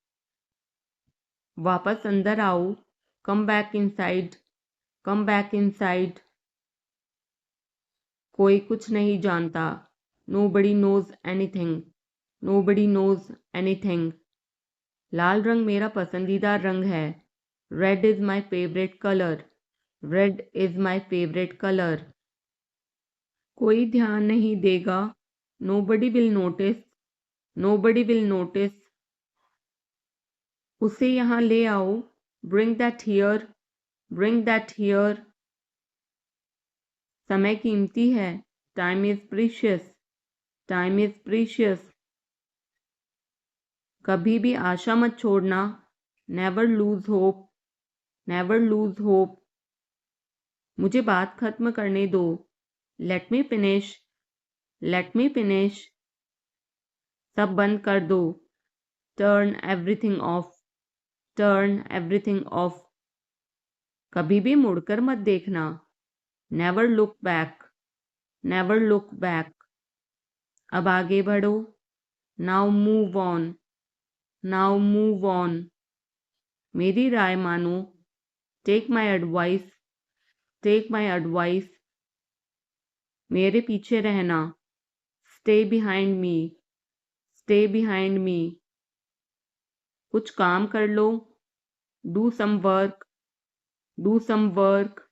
S1: वापस अंदर आओ, come back inside, come back inside. कोई कुछ नहीं जानता, nobody knows anything, nobody knows anything। लाल रंग मेरा पसंदीदा रंग है, red is my favourite colour, red is my favourite colour. कोई ध्यान नहीं देगा, nobody will notice, nobody will notice। उसे यहाँ ले आओ, bring that here, bring that here। समय कीमती है, time is precious, time is precious. कभी भी आशा मत छोड़ना, never lose hope, never lose hope. मुझे बात खत्म करने दो, let me finish, let me finish. सब बंद कर दो, turn everything off, turn everything off. कभी भी मुड़कर मत देखना, never look back, never look back. अब आगे बढ़ो, now move on, now move on. मेरी राय मानो, take my advice, take my advice. मेरे पीछे रहना, stay behind me, stay behind me. कुछ काम कर लो, do some work, do some work.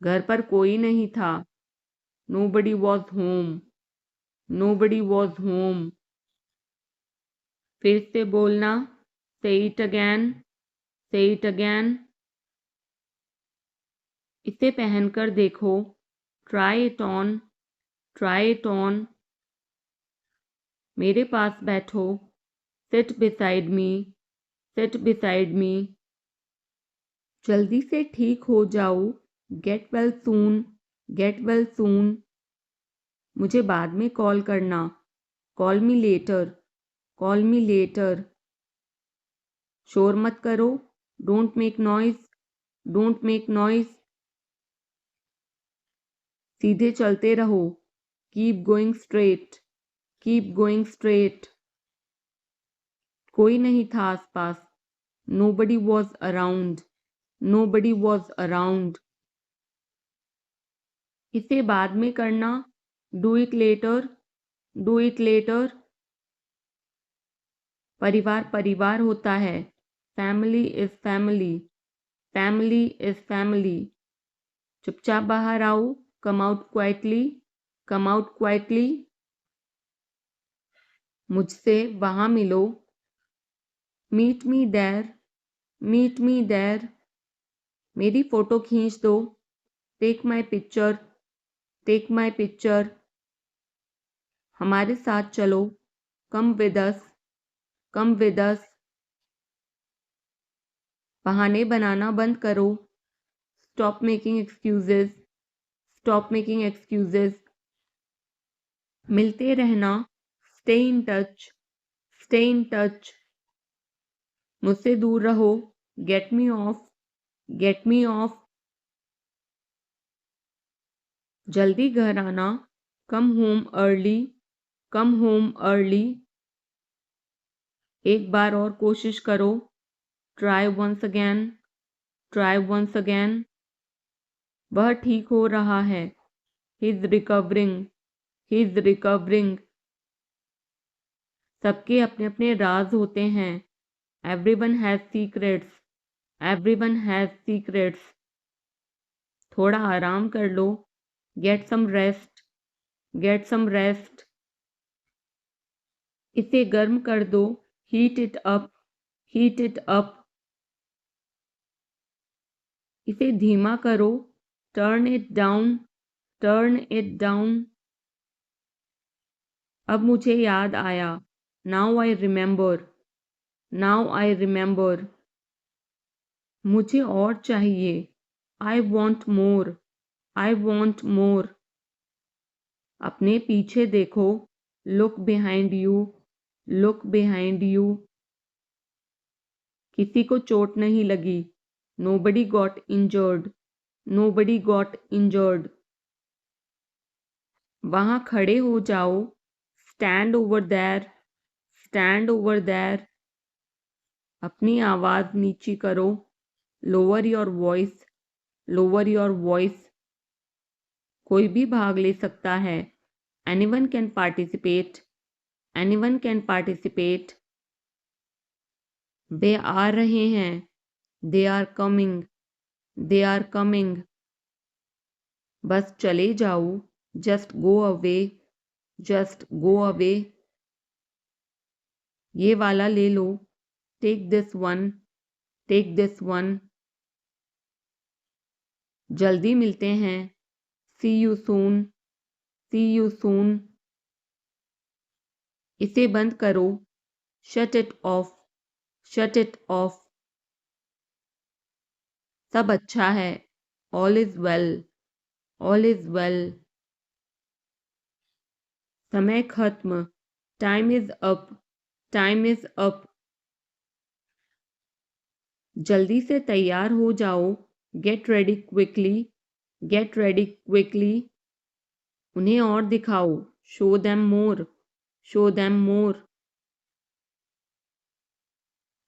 S1: घर पर कोई नहीं था, nobody was home, nobody was home। फिर से बोलना, say it again, say it again। इसे पहनकर देखो, try it on, try it on। मेरे पास बैठो, sit beside me, sit beside me। जल्दी से ठीक हो जाओ, get well soon, get well soon। मुझे बाद में कॉल करना, call me later, call me later। शोर मत करो, don't make noise, don't make noise। सीधे चलते रहो, keep going straight, keep going straight। कोई नहीं था आसपास, nobody was around, nobody was around। इसे बाद में करना, do it later, do it later। परिवार परिवार होता है, family is family, family is family। चुपचाप बाहर आओ, come out quietly, come out quietly। मुझसे वहां मिलो, meet me there, meet me there। मेरी फोटो खींच दो, take my picture, take my picture। हमारे साथ चलो, come with us, come with us। बहाने बनाना बंद करो, stop making excuses, stop making excuses। मिलते रहना, stay in touch, stay in touch। मुझसे दूर रहो, get me off, get me off। जल्दी घर आना, come home early, come home early। एक बार और कोशिश करो, try once again, try once again। वह ठीक हो रहा है, he is recovering, he is recovering। सबके अपने अपने राज होते हैं, everyone has secrets, everyone has secrets। थोड़ा आराम कर लो, get some rest, get some rest। इसे गर्म कर दो, heat it up, heat it up। इसे धीमा करो, turn it down, turn it down। अब मुझे याद आया, now I remember, now I remember। मुझे और चाहिए, I want more, I want more। अपने पीछे देखो, look behind you, look behind you. किसी को चोट नहीं लगी। Nobody got injured. Nobody got injured. वहां खड़े हो जाओ। Stand over there. Stand over there. अपनी आवाज नीची करो। Lower your voice. Lower your voice. कोई भी भाग ले सकता है। Anyone can participate. Anyone can participate. वे आ रहे हैं। They are coming. They are coming. बस चले जाओ। Just go away. Just go away. ये वाला ले लो। Take this one. Take this one. जल्दी मिलते हैं। See you soon. See you soon. इसे बंद करो। Shut it off. Shut it off. सब अच्छा है। All is well. All is well. समय खत्म। Time is up. Time is up. जल्दी से तैयार हो जाओ। Get ready quickly. Get ready quickly. उन्हें और दिखाओ। Show them more. Show them more.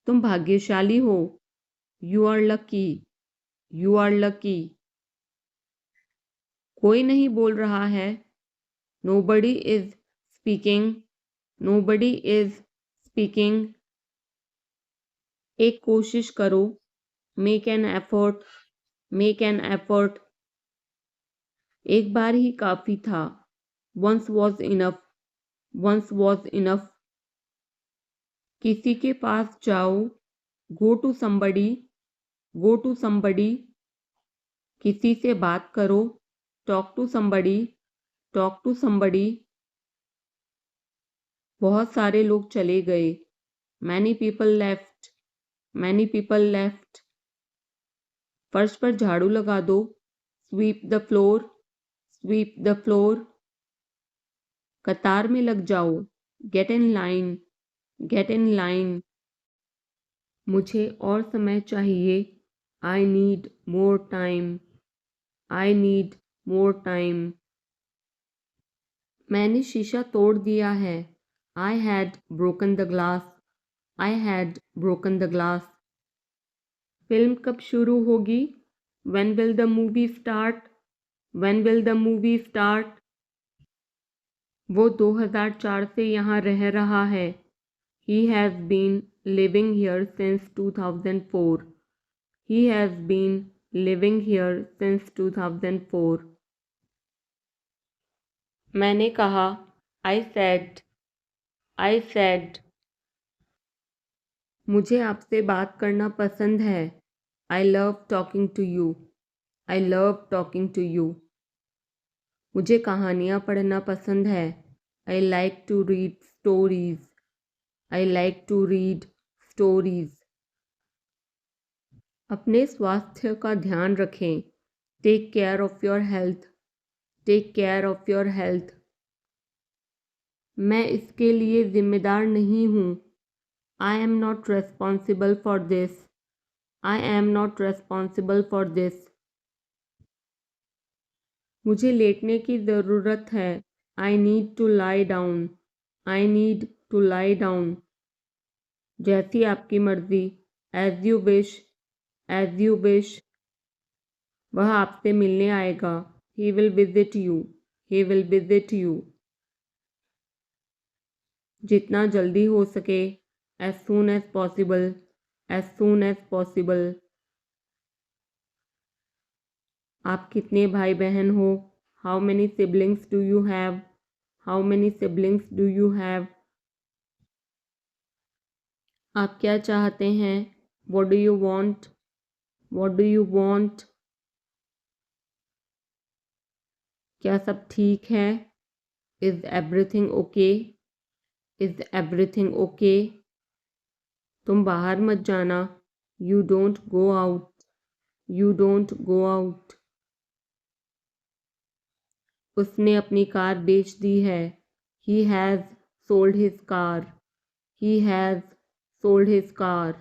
S1: तुम भाग्यशाली हो। You are lucky. You are lucky. कोई नहीं बोल रहा है। Nobody is speaking. Nobody is speaking. एक कोशिश करो। Make an effort. Make an effort. एक बार ही काफी था। Once was enough. Once was enough. किसी के पास जाओ। Go to somebody. Go to somebody. किसी से बात करो। Talk to somebody. Talk to somebody. बहुत सारे लोग चले गए। Many people left. Many people left. फर्श पर झाड़ू लगा दो। Sweep the floor. Sweep the floor. कतार में लग जाओ। Get in line. Get in line. मुझे और समय चाहिए। I need more time. I need more time. मैंने शीशा तोड़ दिया है। I had broken the glass. I had broken the glass. Film कब शुरू होगी? When will the movie start? When will the movie start? वो 2004 से यहाँ रह रहा है। He has been living here since 2004. He has been living here since 2004. मैंने कहा। I said. I said. मुझे आपसे बात करना पसंद है। I love talking to you. I love talking to you. मुझे कहानियाँ पढ़ना पसंद है। I like to read stories. I like to read stories. अपने स्वास्थ्य का ध्यान रखें। Take care of your health. Take care of your health. मैं इसके लिए जिम्मेदार नहीं हूँ। I am not responsible for this. I am not responsible for this. मुझे लेटने की ज़रूरत है। I need to lie down. I need to lie down. जैसी आपकी मर्जी। As you wish. As you wish. वह आपसे मिलने आएगा। He will visit you. He will visit you. जितना जल्दी हो सके। As soon as possible. As soon as possible. आप कितने भाई बहन हो? How many siblings do you have? How many siblings do you have? आप क्या चाहते हैं? What do you want? What do you want? क्या सब ठीक है? Is everything okay? Is everything okay? तुम बाहर मत जाना। You don't go out. You don't go out. उसने अपनी कार बेच दी है। He has sold his car. He has sold his car.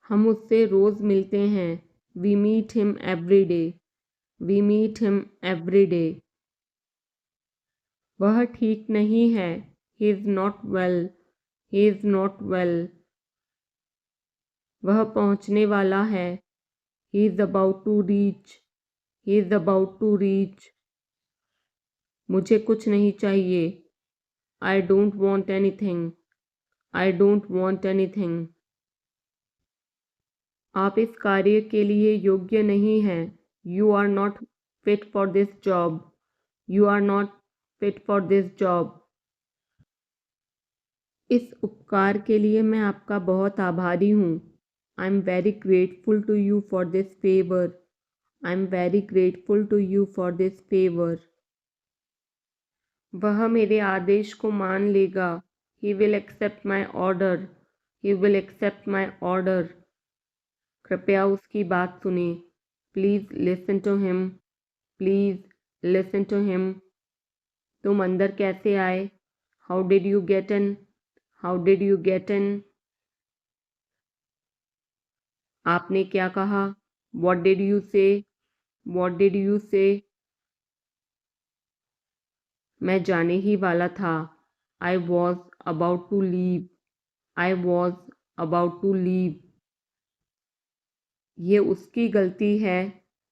S1: हम उससे रोज मिलते हैं. We meet him every day. We meet him every day. वह ठीक नहीं है. He is not well. He is not well. वह पहुंचने वाला है. He is about to reach. He is about to reach. मुझे कुछ नहीं चाहिए. I don't want anything. I don't want anything. आप इस कार्य के लिए योग्य नहीं हैं. You are not fit for this job. You are not fit for this job. इस उपकार के लिए मैं आपका बहुत आभारी हूँ. I am very grateful to you for this favor. I am very grateful to you for this favor. वह मेरे आदेश को मान लेगा. He will accept my order. He will accept my order. कृपया उसकी बात सुने. Please listen to him. Please listen to him. तुम अंदर कैसे आए? How did you get in? How did you get in? आपने क्या कहा? What did you say? What did you say? मैं जाने ही वाला था. I was about to leave. I was about to leave. ये उसकी गलती है.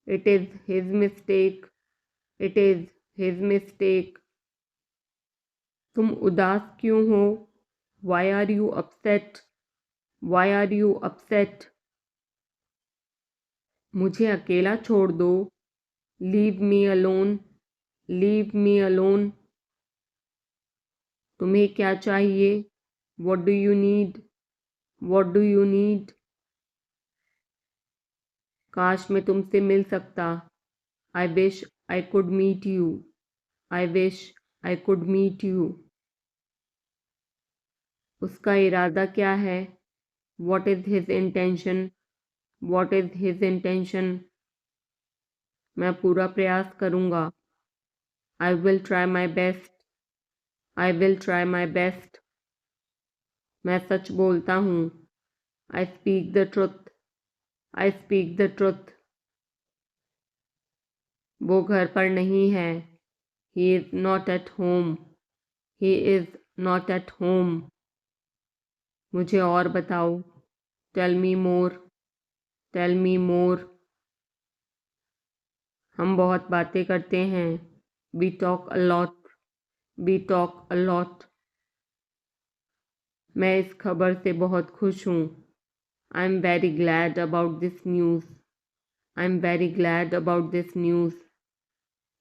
S1: It is his mistake. It is his mistake. तुम उदास क्यों हो? Why are you upset? Why are you upset? मुझे अकेला छोड़ दो. Leave me alone. Leave me alone. तुम्हें क्या चाहिए? What do you need? What do you need? काश मैं तुमसे मिल सकता. I wish I could meet you. I wish I could meet you. उसका इरादा क्या है? What is his intention? What is his intention? मैं पूरा प्रयास करूँगा. I will try my best. I will try my best. मैं सच बोलता हूँ. I speak the truth. I speak the truth. वो घर पर नहीं है. He is not at home. He is not at home. मुझे और बताओ. Tell me more. Tell me more. हम बहुत बातें करते हैं. We talk a lot. We talk a lot. मैं इस खबर से बहुत खुश हूँ. I am very glad about this news. I am very glad about this news.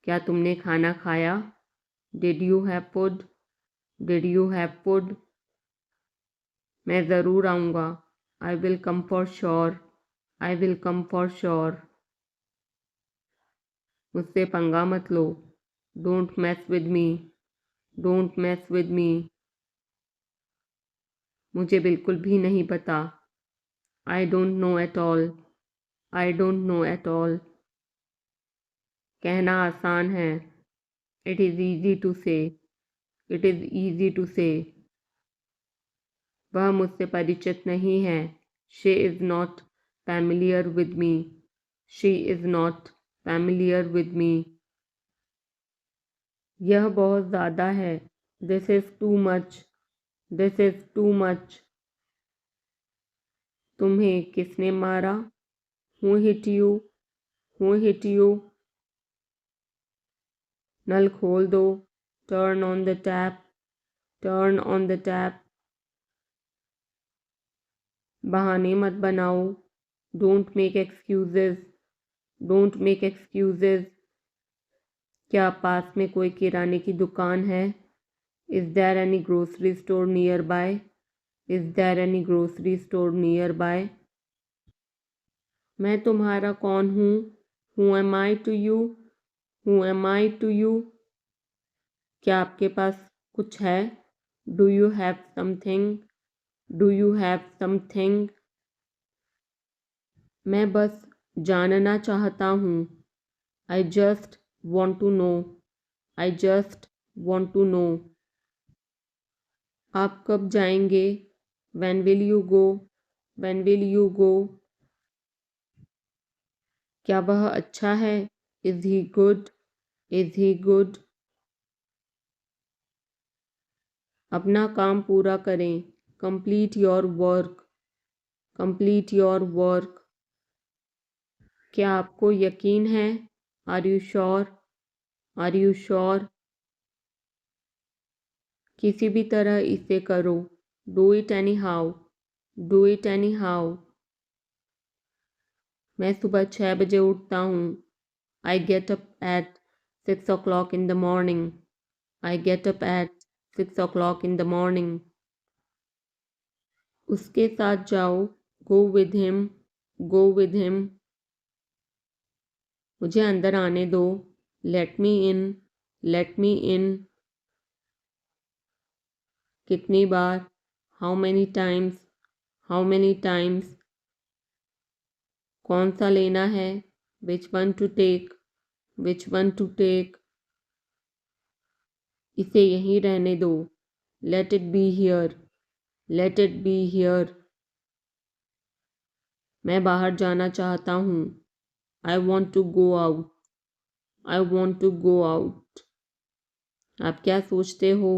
S1: क्या तुमने खाना खाया? Did you have food? Did you have food? मैं ज़रूर आऊँगा. I will come for sure. I will come for sure. मुझसे पंगा मत लो. Don't mess with me. Don't mess with me. मुझे बिल्कुल भी नहीं पता. I don't know at all. I don't know at all. कहना आसान है. It is easy to say. It is easy to say. वह मुझसे परिचित नहीं है. She is not familiar with me. She is not familiar with me. यह बहुत ज़्यादा है. This is too much. This is too much. तुम्हें किसने मारा? Who hit you? Who hit you? नल खोल दो. Turn on the tap. Turn on the tap. बहाने मत बनाओ. Don't make excuses. Don't make excuses. क्या पास में कोई किराने की दुकान है? Is there any grocery store nearby? Is there any grocery store nearby? मैं तुम्हारा कौन हूँ? Who am I to you? Who am I to you? क्या आपके पास कुछ है? Do you have something? Do you have something? मैं बस जानना चाहता हूँ. I just want to know. I just want to know. आप कब जाएंगे? When will you go? When will you go? क्या वह अच्छा है? Is he good? Is he good? अपना काम पूरा करें। Complete your work. Complete your work. क्या आपको यकीन है? Are you sure? Are you sure? किसी भी तरह इसे करो। Do it anyhow. Do it anyhow. मैं सुबह 6 बजे उठता हूँ। I get up at 6 o'clock in the morning. I get up at 6 o'clock in the morning. उसके साथ जाओ। Go with him. Go with him. मुझे अंदर आने दो। Let me in. Let me in. कितनी बार? How many times? How many times? कौन सा लेना है? Which one to take? Which one to take? इसे यहीं रहने दो। Let it be here. Let it be here. मैं बाहर जाना चाहता हूँ। I want to go out. I want to go out. आप क्या सोचते हो?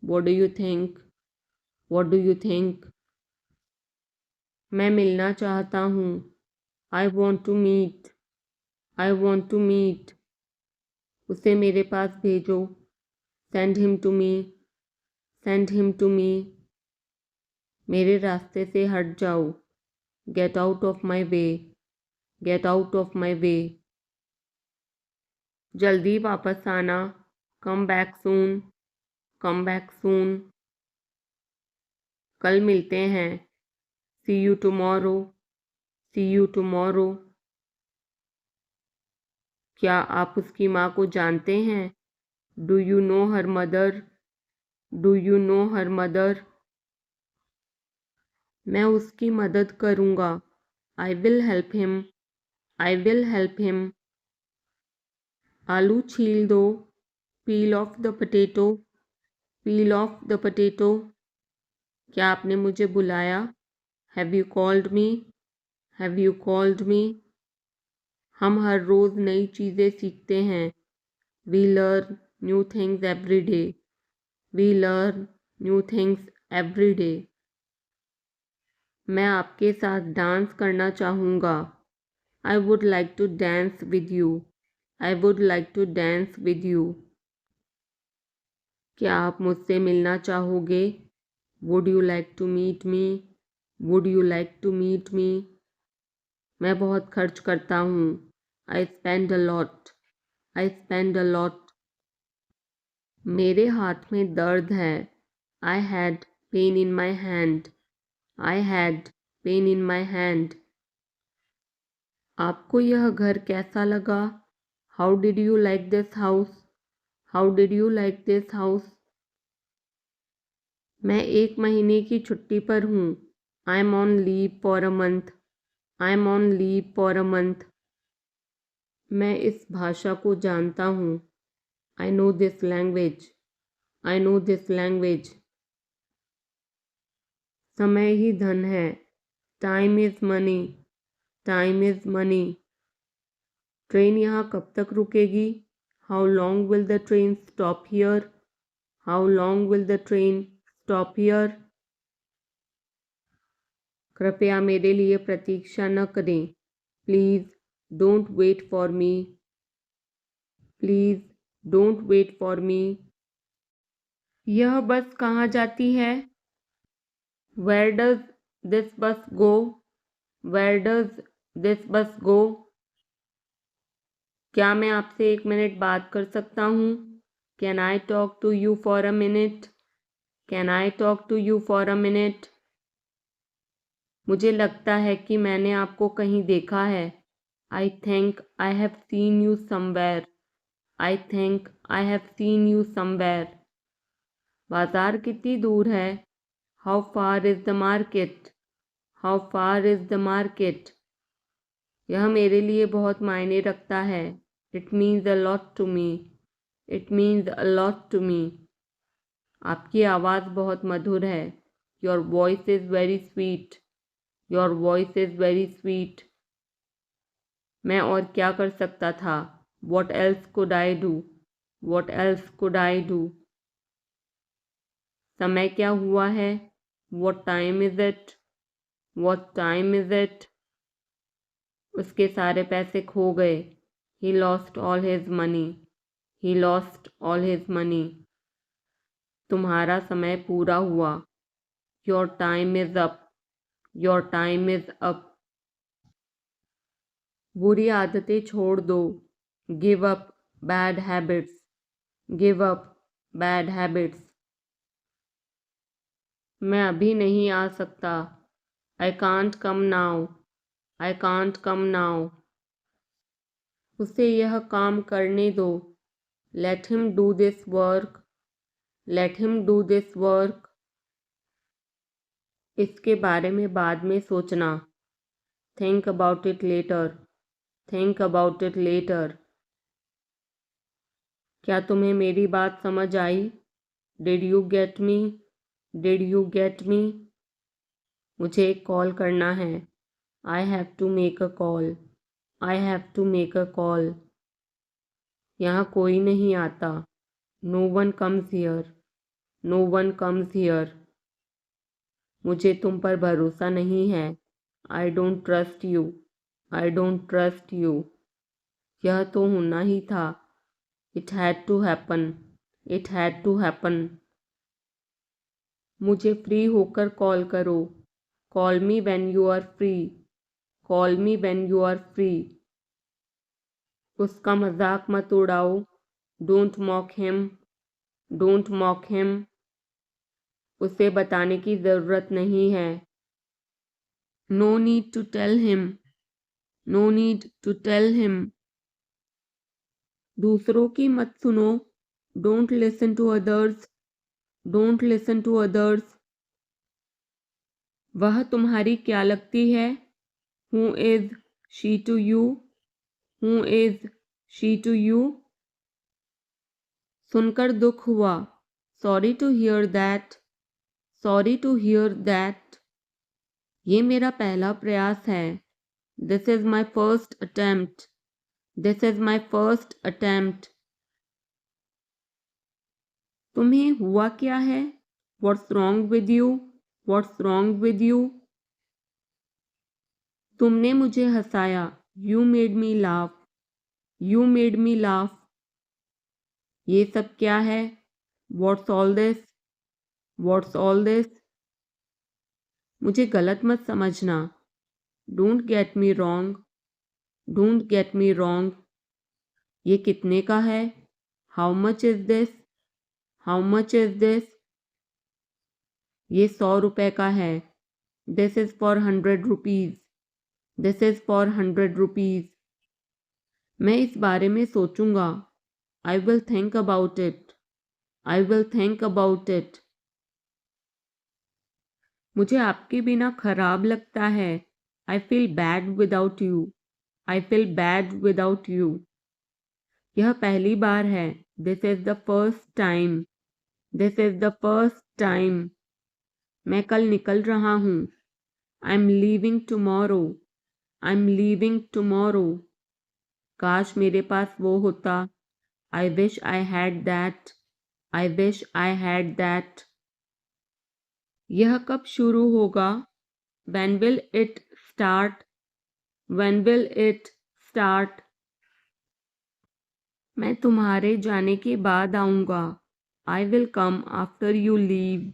S1: What do you think? What do you think? मैं मिलना चाहता हूँ। I want to meet. I want to meet. उसे मेरे पास भेजो। Send him to me. Send him to me. मेरे रास्ते से हट जाओ। Get out of my way. Get out of my way. जल्दी वापस आना। Come back soon. Come back soon. कल मिलते हैं। See you tomorrow. See you tomorrow. क्या आप उसकी माँ को जानते हैं? Do you know her mother? Do you know her mother? मैं उसकी मदद करूँगा। I will help him. I will help him. आलू छील दो। Peel off the potato. Peel off the potato. क्या आपने मुझे बुलाया? Have you called me? Have you called me? हम हर रोज़ नई चीज़ें सीखते हैं। We learn new things every day. We learn new things every day. मैं आपके साथ डांस करना चाहूँगा। I would like to dance with you. I would like to dance with you. क्या आप मुझसे मिलना चाहोगे? Would you like to meet me? Would you like to meet me? मैं बहुत खर्च करता हूँ। I spend a lot. I spend a lot. मेरे हाथ में दर्द है। I had pain in my hand. I had pain in my hand. आपको यह घर कैसा लगा? How did you like this house? How did you like this house? मैं 1 महीने की छुट्टी पर हूँ। I'm on leave for a month. I'm on leave for a month. मैं इस भाषा को जानता हूँ। I know this language. I know this language. समय ही धन है। Time is money. Time is money. Train यहाँ कब तक रुकेगी? How long will the train stop here? How long will the train stop here? कृपया मेरे लिए प्रतीक्षा न करें। Please don't wait for me. Please don't wait for me. यह बस कहाँ जाती है? Where does this bus go? Where does this bus go? क्या मैं आपसे 1 मिनट बात कर सकता हूँ? Can I talk to you for a minute? Can I talk to you for a minute? मुझे लगता है कि मैंने आपको कहीं देखा है। I think I have seen you somewhere. I think I have seen you somewhere. बाजार कितनी दूर है? How far is the market? How far is the market? यह मेरे लिए बहुत मायने रखता है। It means a lot to me. It means a lot to me. आपकी आवाज़ बहुत मधुर है। Your voice is very sweet. Your voice is very sweet. मैं और क्या कर सकता था? What else could I do? What else could I do? समय क्या हुआ है? What time is it? What time is it? उसके सारे पैसे खो गए। He lost all his money. He lost all his money. तुम्हारा समय पूरा हुआ। Your time is up. Your time is up. बुरी आदतें छोड़ दो। Give up bad habits. Give up bad habits. मैं अभी नहीं आ सकता। I can't come now. I can't come now. उसे यह काम करने दो। Let him do this work. Let him do this work. इसके बारे में बाद में सोचना। Think about it later. Think about it later. क्या तुम्हें मेरी बात समझ आई? Did you get me? Did you get me? मुझे एक कॉल करना है। I have to make a call. I have to make a call. यहाँ कोई नहीं आता। No one comes here. No one comes here. मुझे तुम पर भरोसा नहीं है। I don't trust you. I don't trust you. यह तो होना ही था। It had to happen. It had to happen. मुझे फ्री होकर कॉल करो। Call me when you are free. Call me when you are free. उसका मजाक मत उड़ाओ। Don't mock him. Don't mock him. उसे बताने की ज़रूरत नहीं है। No need to tell him. No need to tell him. दूसरों की मत सुनो। Don't listen to others. Don't listen to others. वह तुम्हारी क्या लगती है? Who is she to you? Who is she to you? सुनकर दुख हुआ। Sorry to hear that. Sorry to hear that. ये मेरा पहला प्रयास है। This is my first attempt. This is my first attempt. तुम्हें हुआ क्या है? What's wrong with you? What's wrong with you? तुमने मुझे हंसाया। You made me laugh. You made me laugh. ये सब क्या है? What's all this? What's all this? मुझे गलत मत समझना। Don't get me wrong. Don't get me wrong. ये कितने का है? How much is this? How much is this? ये 100 रुपए का है। This is for 100 rupees. This is for 100 rupees. मैं इस बारे में सोचूंगा। I will think about it. I will think about it. मुझे आपके बिना खराब लगता है। I feel bad without you. I feel bad without you. यह पहली बार है। This is the first time. This is the first time. मैं कल निकल रहा हूँ। I am leaving tomorrow. I am leaving tomorrow. काश मेरे पास वो होता। आई wish I had that. I wish I had that. यह कब शुरू होगा? When will it start? When will it start? मैं तुम्हारे जाने के बाद आऊँगा। I will come after you leave.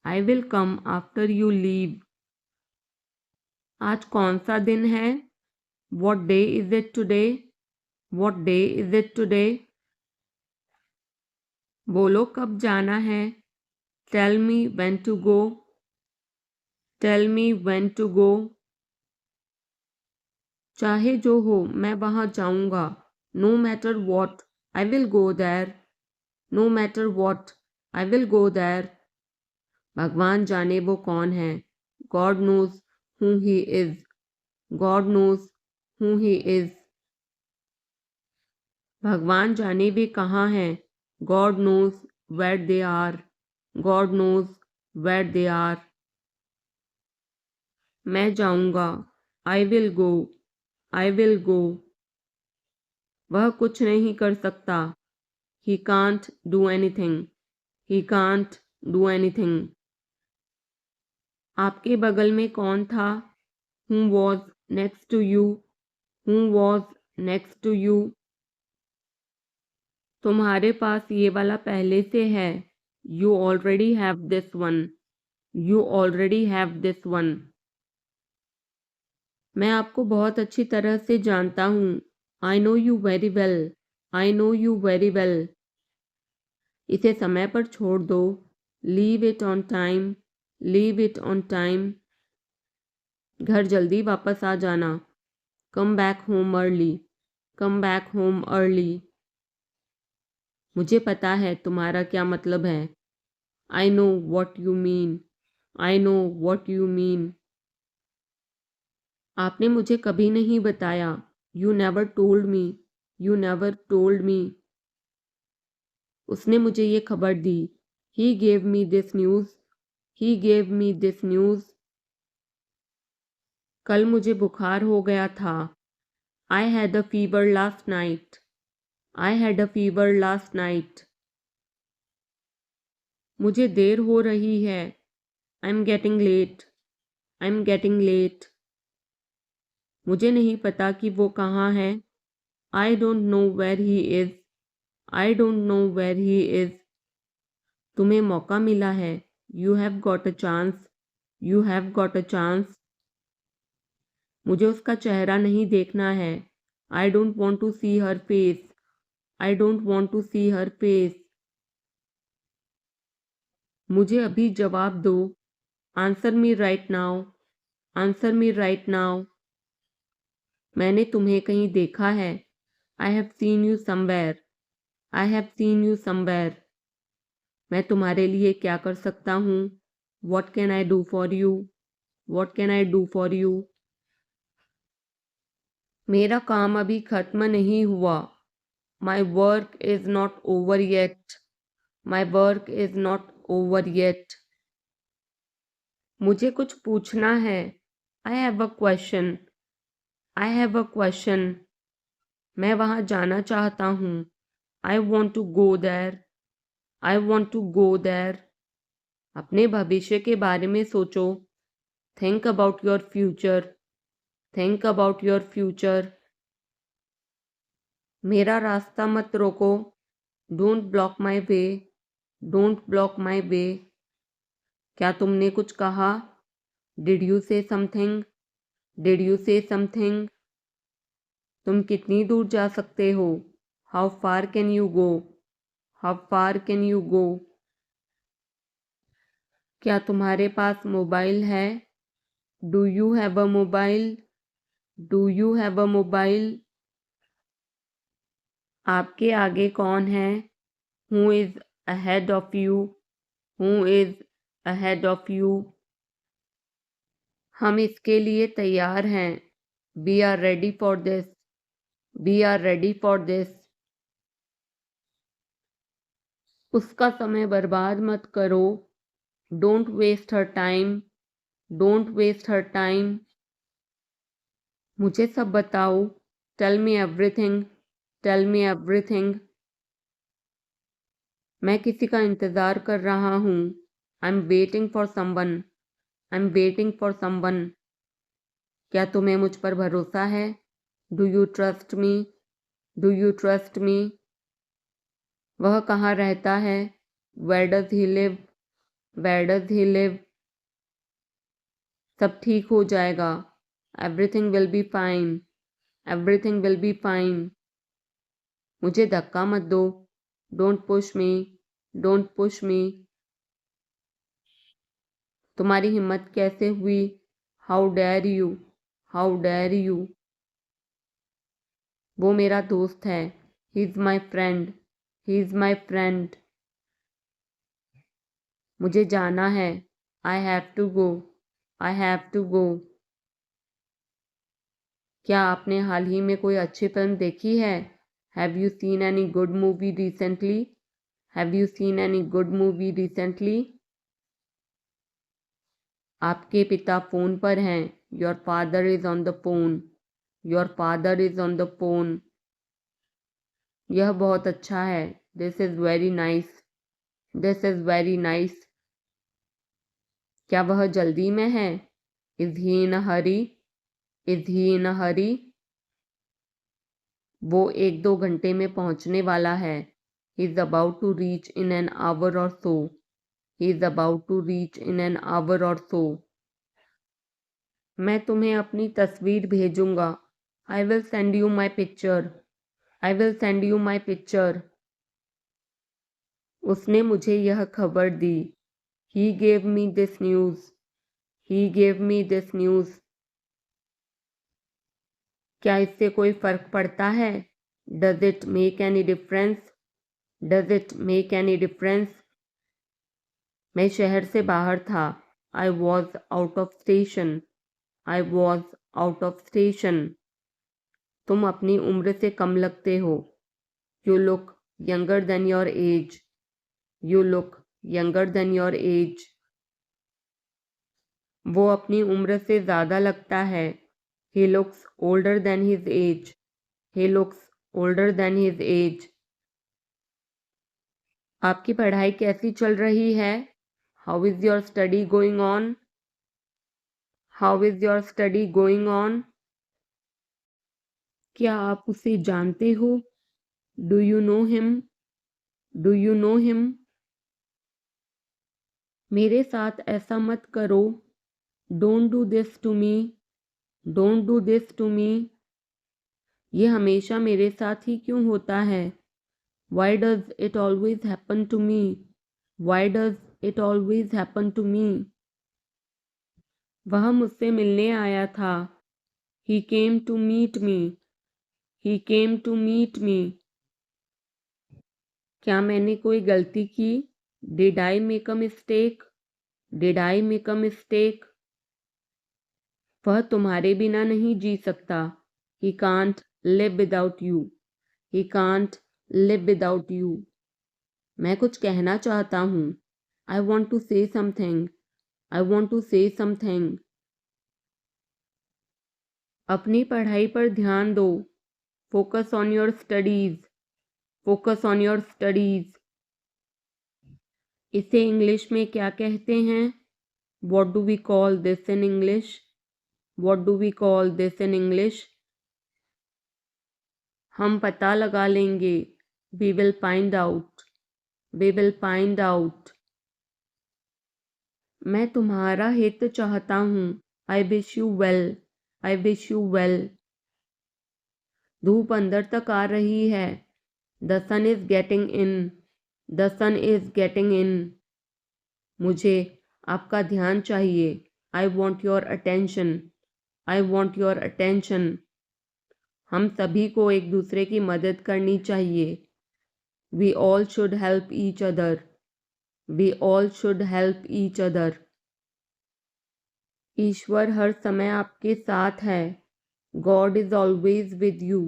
S1: I will come after you leave. आज कौन सा दिन है? What day is it today? What day is it today? बोलो कब जाना है? Tell me when to go. Tell me when to go. चाहे जो हो मैं वहाँ जाऊँगा। No matter what, I will go there. No matter what, I will go there. भगवान जाने वो कौन है। God knows who he is. God knows who he is. भगवान जाने वे कहाँ हैं। God knows where they are. God knows where they are. मैं जाऊंगा. I will go. I will go. वह कुछ नहीं कर सकता. He can't do anything. He can't do anything. आपके बगल में कौन था? Who was next to you? Who was next to you? तुम्हारे पास ये वाला पहले से है. You already have this one. You already have this one. मैं आपको बहुत अच्छी तरह से जानता हूँ. I know you very well. I know you very well. इसे समय पर छोड़ दो. Leave it on time. Leave it on time. घर जल्दी वापस आ जाना. Come back home early. Come back home early. मुझे पता है तुम्हारा क्या मतलब है. I know what you mean. I know what you mean. आपने मुझे कभी नहीं बताया. You never told me. You never told me. उसने मुझे ये खबर दी. He gave me this news. He gave me this news. कल मुझे बुखार हो गया था. I had a fever last night. I had a fever last night. मुझे देर हो रही है. I'm getting late. I'm getting late. मुझे नहीं पता कि वो कहाँ है. I don't know where he is. I don't know where he is. तुम्हें मौका मिला है. You have got a chance. You have got a chance. मुझे उसका चेहरा नहीं देखना है. I don't want to see her face. I don't want to see her face. मुझे अभी जवाब दो. Answer me right now. Answer me right now. मैंने तुम्हें कहीं देखा है. I have seen you somewhere. I have seen you somewhere. मैं तुम्हारे लिए क्या कर सकता हूँ? What can I do for you? What can I do for you? मेरा काम अभी खत्म नहीं हुआ. My work is not over yet. My work is not over yet. मुझे कुछ पूछना है. I have a question. I have a question. मैं वहाँ जाना चाहता हूँ. I want to go there. I want to go there. अपने भविष्य के बारे में सोचो. Think about your future. Think about your future. मेरा रास्ता मत रोको. Don't block my way. Don't block my way. क्या तुमने कुछ कहा? Did you say something? Did you say something? तुम कितनी दूर जा सकते हो? How far can you go? How far can you go? क्या तुम्हारे पास मोबाइल है? Do you have a mobile? Do you have a mobile? आपके आगे कौन है? Who is ahead of you? Who is ahead of you? हम इसके लिए तैयार हैं. We are ready for this. We are ready for this. उसका समय बर्बाद मत करो. Don't waste her time. Don't waste her time. मुझे सब बताओ. Tell me everything. Tell me everything. मैं किसी का इंतज़ार कर रहा हूँ. I'm waiting for someone. I'm waiting for someone. क्या तुम्हें मुझ पर भरोसा है? Do you trust me? Do you trust me? वह कहाँ रहता है? Where does he live? Where does he live? सब ठीक हो जाएगा. Everything will be fine. Everything will be fine. मुझे धक्का मत दो. Don't push me. Don't push me. तुम्हारी हिम्मत कैसे हुई? How dare you? How dare you? वो मेरा दोस्त है. He is my friend. He is my friend. मुझे जाना है. I have to go. I have to go. क्या आपने हाल ही में कोई अच्छी फिल्म देखी है? Have you seen any good movie recently? Have you seen any good movie recently? आपके पिता फ़ोन पर हैं. Your father is on the phone. Your father is on the phone. यह बहुत अच्छा है. This is very nice. This is very nice. क्या वह जल्दी में है? Is he in a hurry? Is he in a hurry? वो 1-2 घंटे में पहुंचने वाला है. He is about to reach in an hour or so. He is about to reach in an hour or so. मैं तुम्हें अपनी तस्वीर भेजूंगा. I will send you my picture. I will send you my picture. उसने मुझे यह खबर दी. He gave me this news. He gave me this news. क्या इससे कोई फर्क पड़ता है? Does it make any difference? Does it make any difference? मैं शहर से बाहर था. I was out of station. I was out of station. तुम अपनी उम्र से कम लगते हो. You look younger than your age. You look younger than your age. वो अपनी उम्र से ज़्यादा लगता है. He looks older than his age. He looks older than his age. आपकी पढ़ाई कैसी चल रही है? How is your study going on? How is your study going on? क्या आप उसे जानते हो? Do you know him? Do you know him? मेरे साथ ऐसा मत करो. Don't do this to me. Don't do this to me. ये हमेशा मेरे साथ ही क्यों होता है? Why does it always happen to me? Why does it always happen to me? वह मुझसे मिलने आया था. He came to meet me. He came to meet me. क्या मैंने कोई गलती की? Did I make a mistake? Did I make a mistake? वह तुम्हारे बिना नहीं जी सकता. He can't live without you. He can't live without you. मैं कुछ कहना चाहता हूँ. I want to say something. I want to say something. अपनी पढ़ाई पर ध्यान दो. Focus on your studies. Focus on your studies. इसे इंग्लिश में क्या कहते हैं? What do we call this in English? What do we call this in English? हम पता लगा लेंगे. We will find out. We will find out. मैं तुम्हारा हित चाहता हूँ. I wish you well. I wish you well. धूप अंदर तक आ रही है. The sun is getting in. The sun is getting in. मुझे आपका ध्यान चाहिए. I want your attention. I want your attention. हम सभी को एक दूसरे की मदद करनी चाहिए. We all should help each other. We all should help each other. ईश्वर हर समय आपके साथ है. God is always with you.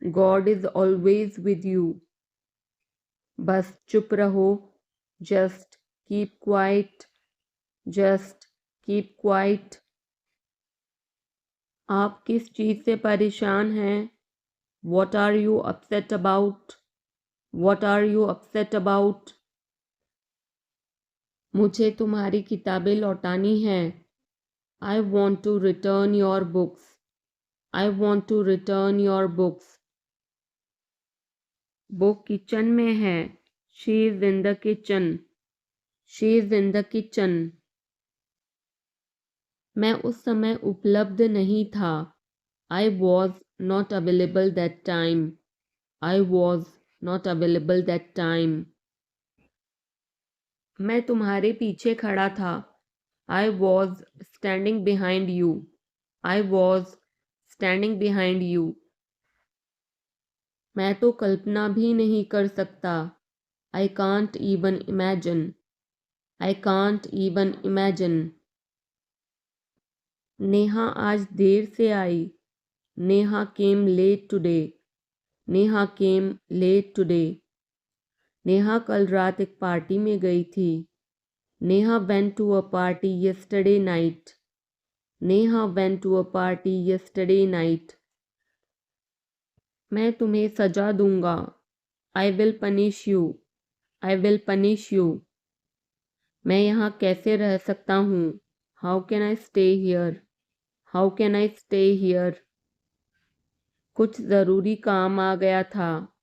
S1: God is always with you. बस चुप रहो. Just keep quiet. Just keep quiet. आप किस चीज़ से परेशान हैं? What are you upset about? What are you upset about? मुझे तुम्हारी किताबें लौटानी हैं. I want to return your books. I want to return your books. वो किचन में है. She is in the kitchen. She is in the kitchen. मैं उस समय उपलब्ध नहीं था. I was not available that time. I was not available that time. मैं तुम्हारे पीछे खड़ा था. I was standing behind you. I was standing behind you. मैं तो कल्पना भी नहीं कर सकता. I can't even imagine. I can't even imagine. Neha आज देर से आई. Neha came late today. Neha came late today. Neha कल रात एक पार्टी में गई थी। Neha went to a party yesterday night. Neha went to a party yesterday night. मैं तुम्हें सजा दूंगा। I will punish you. I will punish you. मैं यहाँ कैसे रह सकता हूँ? How can I stay here? How can I stay here? कुछ ज़रूरी काम आ गया था।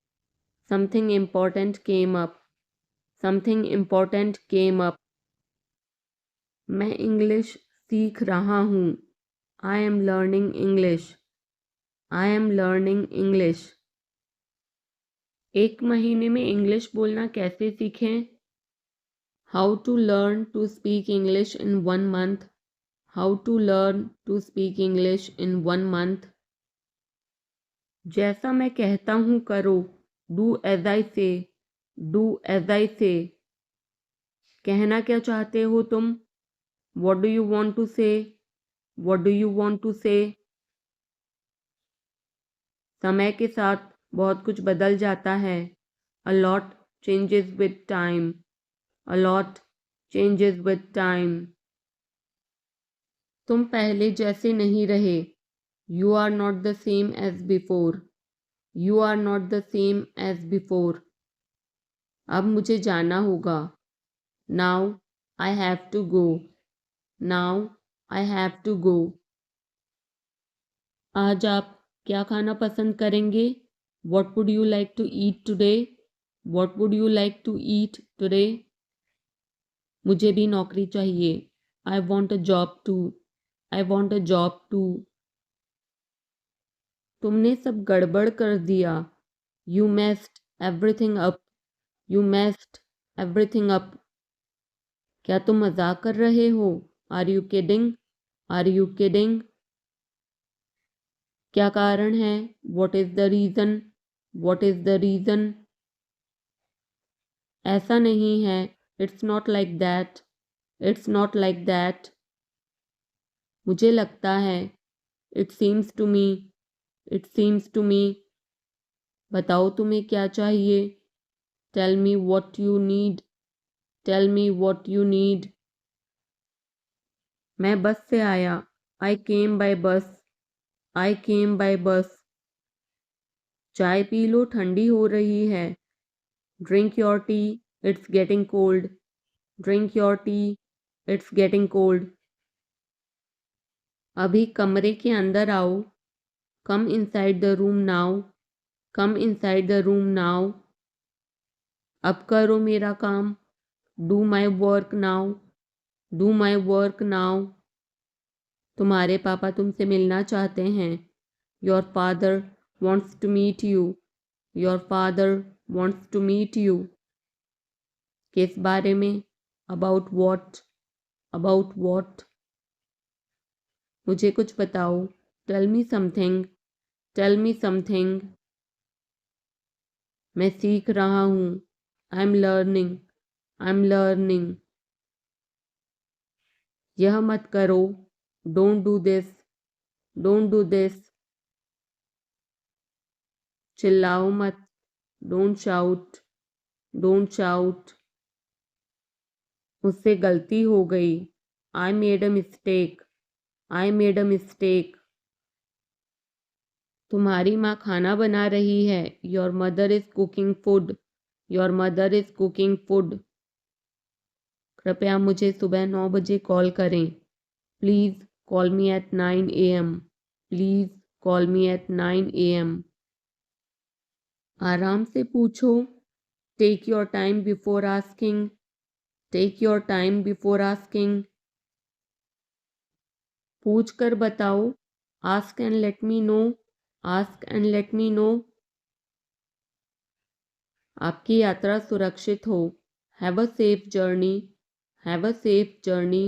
S1: Something important came up. Something important came up. मैं इंग्लिश सीख रहा हूँ। I am learning English. I am learning English. एक महीने में इंग्लिश बोलना कैसे सीखें? How to learn to speak English in 1 month. How to learn to speak English in 1 month. जैसा मैं कहता हूँ करो। डू एज आई से। डू एज आई से। कहना क्या चाहते हो तुम? What do you want to say? What do you want to say? समय के साथ बहुत कुछ बदल जाता है। A lot changes with time. A lot changes with time. तुम पहले जैसे नहीं रहे। You are not the same as before. You are not the same as before. अब मुझे जाना होगा। Now I have to go. Now I have to go. आज आप क्या खाना पसंद करेंगे? What would you like to eat today? What would you like to eat today? मुझे भी नौकरी चाहिए। I want a job too. I want a job too. तुमने सब गड़बड़ कर दिया। You messed everything up. You messed everything up. क्या तुम मजाक कर रहे हो? Are you kidding? Are you kidding? क्या कारण है? What is the reason? What is the reason? ऐसा नहीं है। It's not like that. It's not like that. मुझे लगता है। It seems to me. It seems to me. बताओ तुम्हें क्या चाहिए? Tell me what you need. Tell me what you need. मैं बस से आया। आई केम बाय बस। आई केम बाय बस। चाय पी लो, ठंडी हो रही है। Drink your tea. It's getting cold. Drink your tea. It's getting cold. अभी कमरे के अंदर आओ। Come inside the room now. Come inside the room now. अब करो मेरा काम। Do my work now. Do my work now. तुम्हारे पापा तुमसे मिलना चाहते हैं। Your father wants to meet you. Your father wants to meet you. किस बारे में? About what? About what? मुझे कुछ बताओ। Tell me something. Tell me something. मैं सीख रहा हूँ। I am learning. I am learning. यह मत करो। Don't do this. Don't do this. चिल्लाओ मत। Don't shout. Don't shout. मुझसे गलती हो गई। I made a mistake. I made a mistake. तुम्हारी माँ खाना बना रही है। Your mother is cooking food. Your mother is cooking food. कृपया मुझे सुबह 9 बजे कॉल करें। Please call me at 9 AM। Please call me at 9 AM। आराम से पूछो। Take your time before asking. Take your time before asking. पूछ कर बताओ। Ask and let me know. Ask and let me know. आपकी यात्रा सुरक्षित हो। Have a safe journey. Have a safe journey.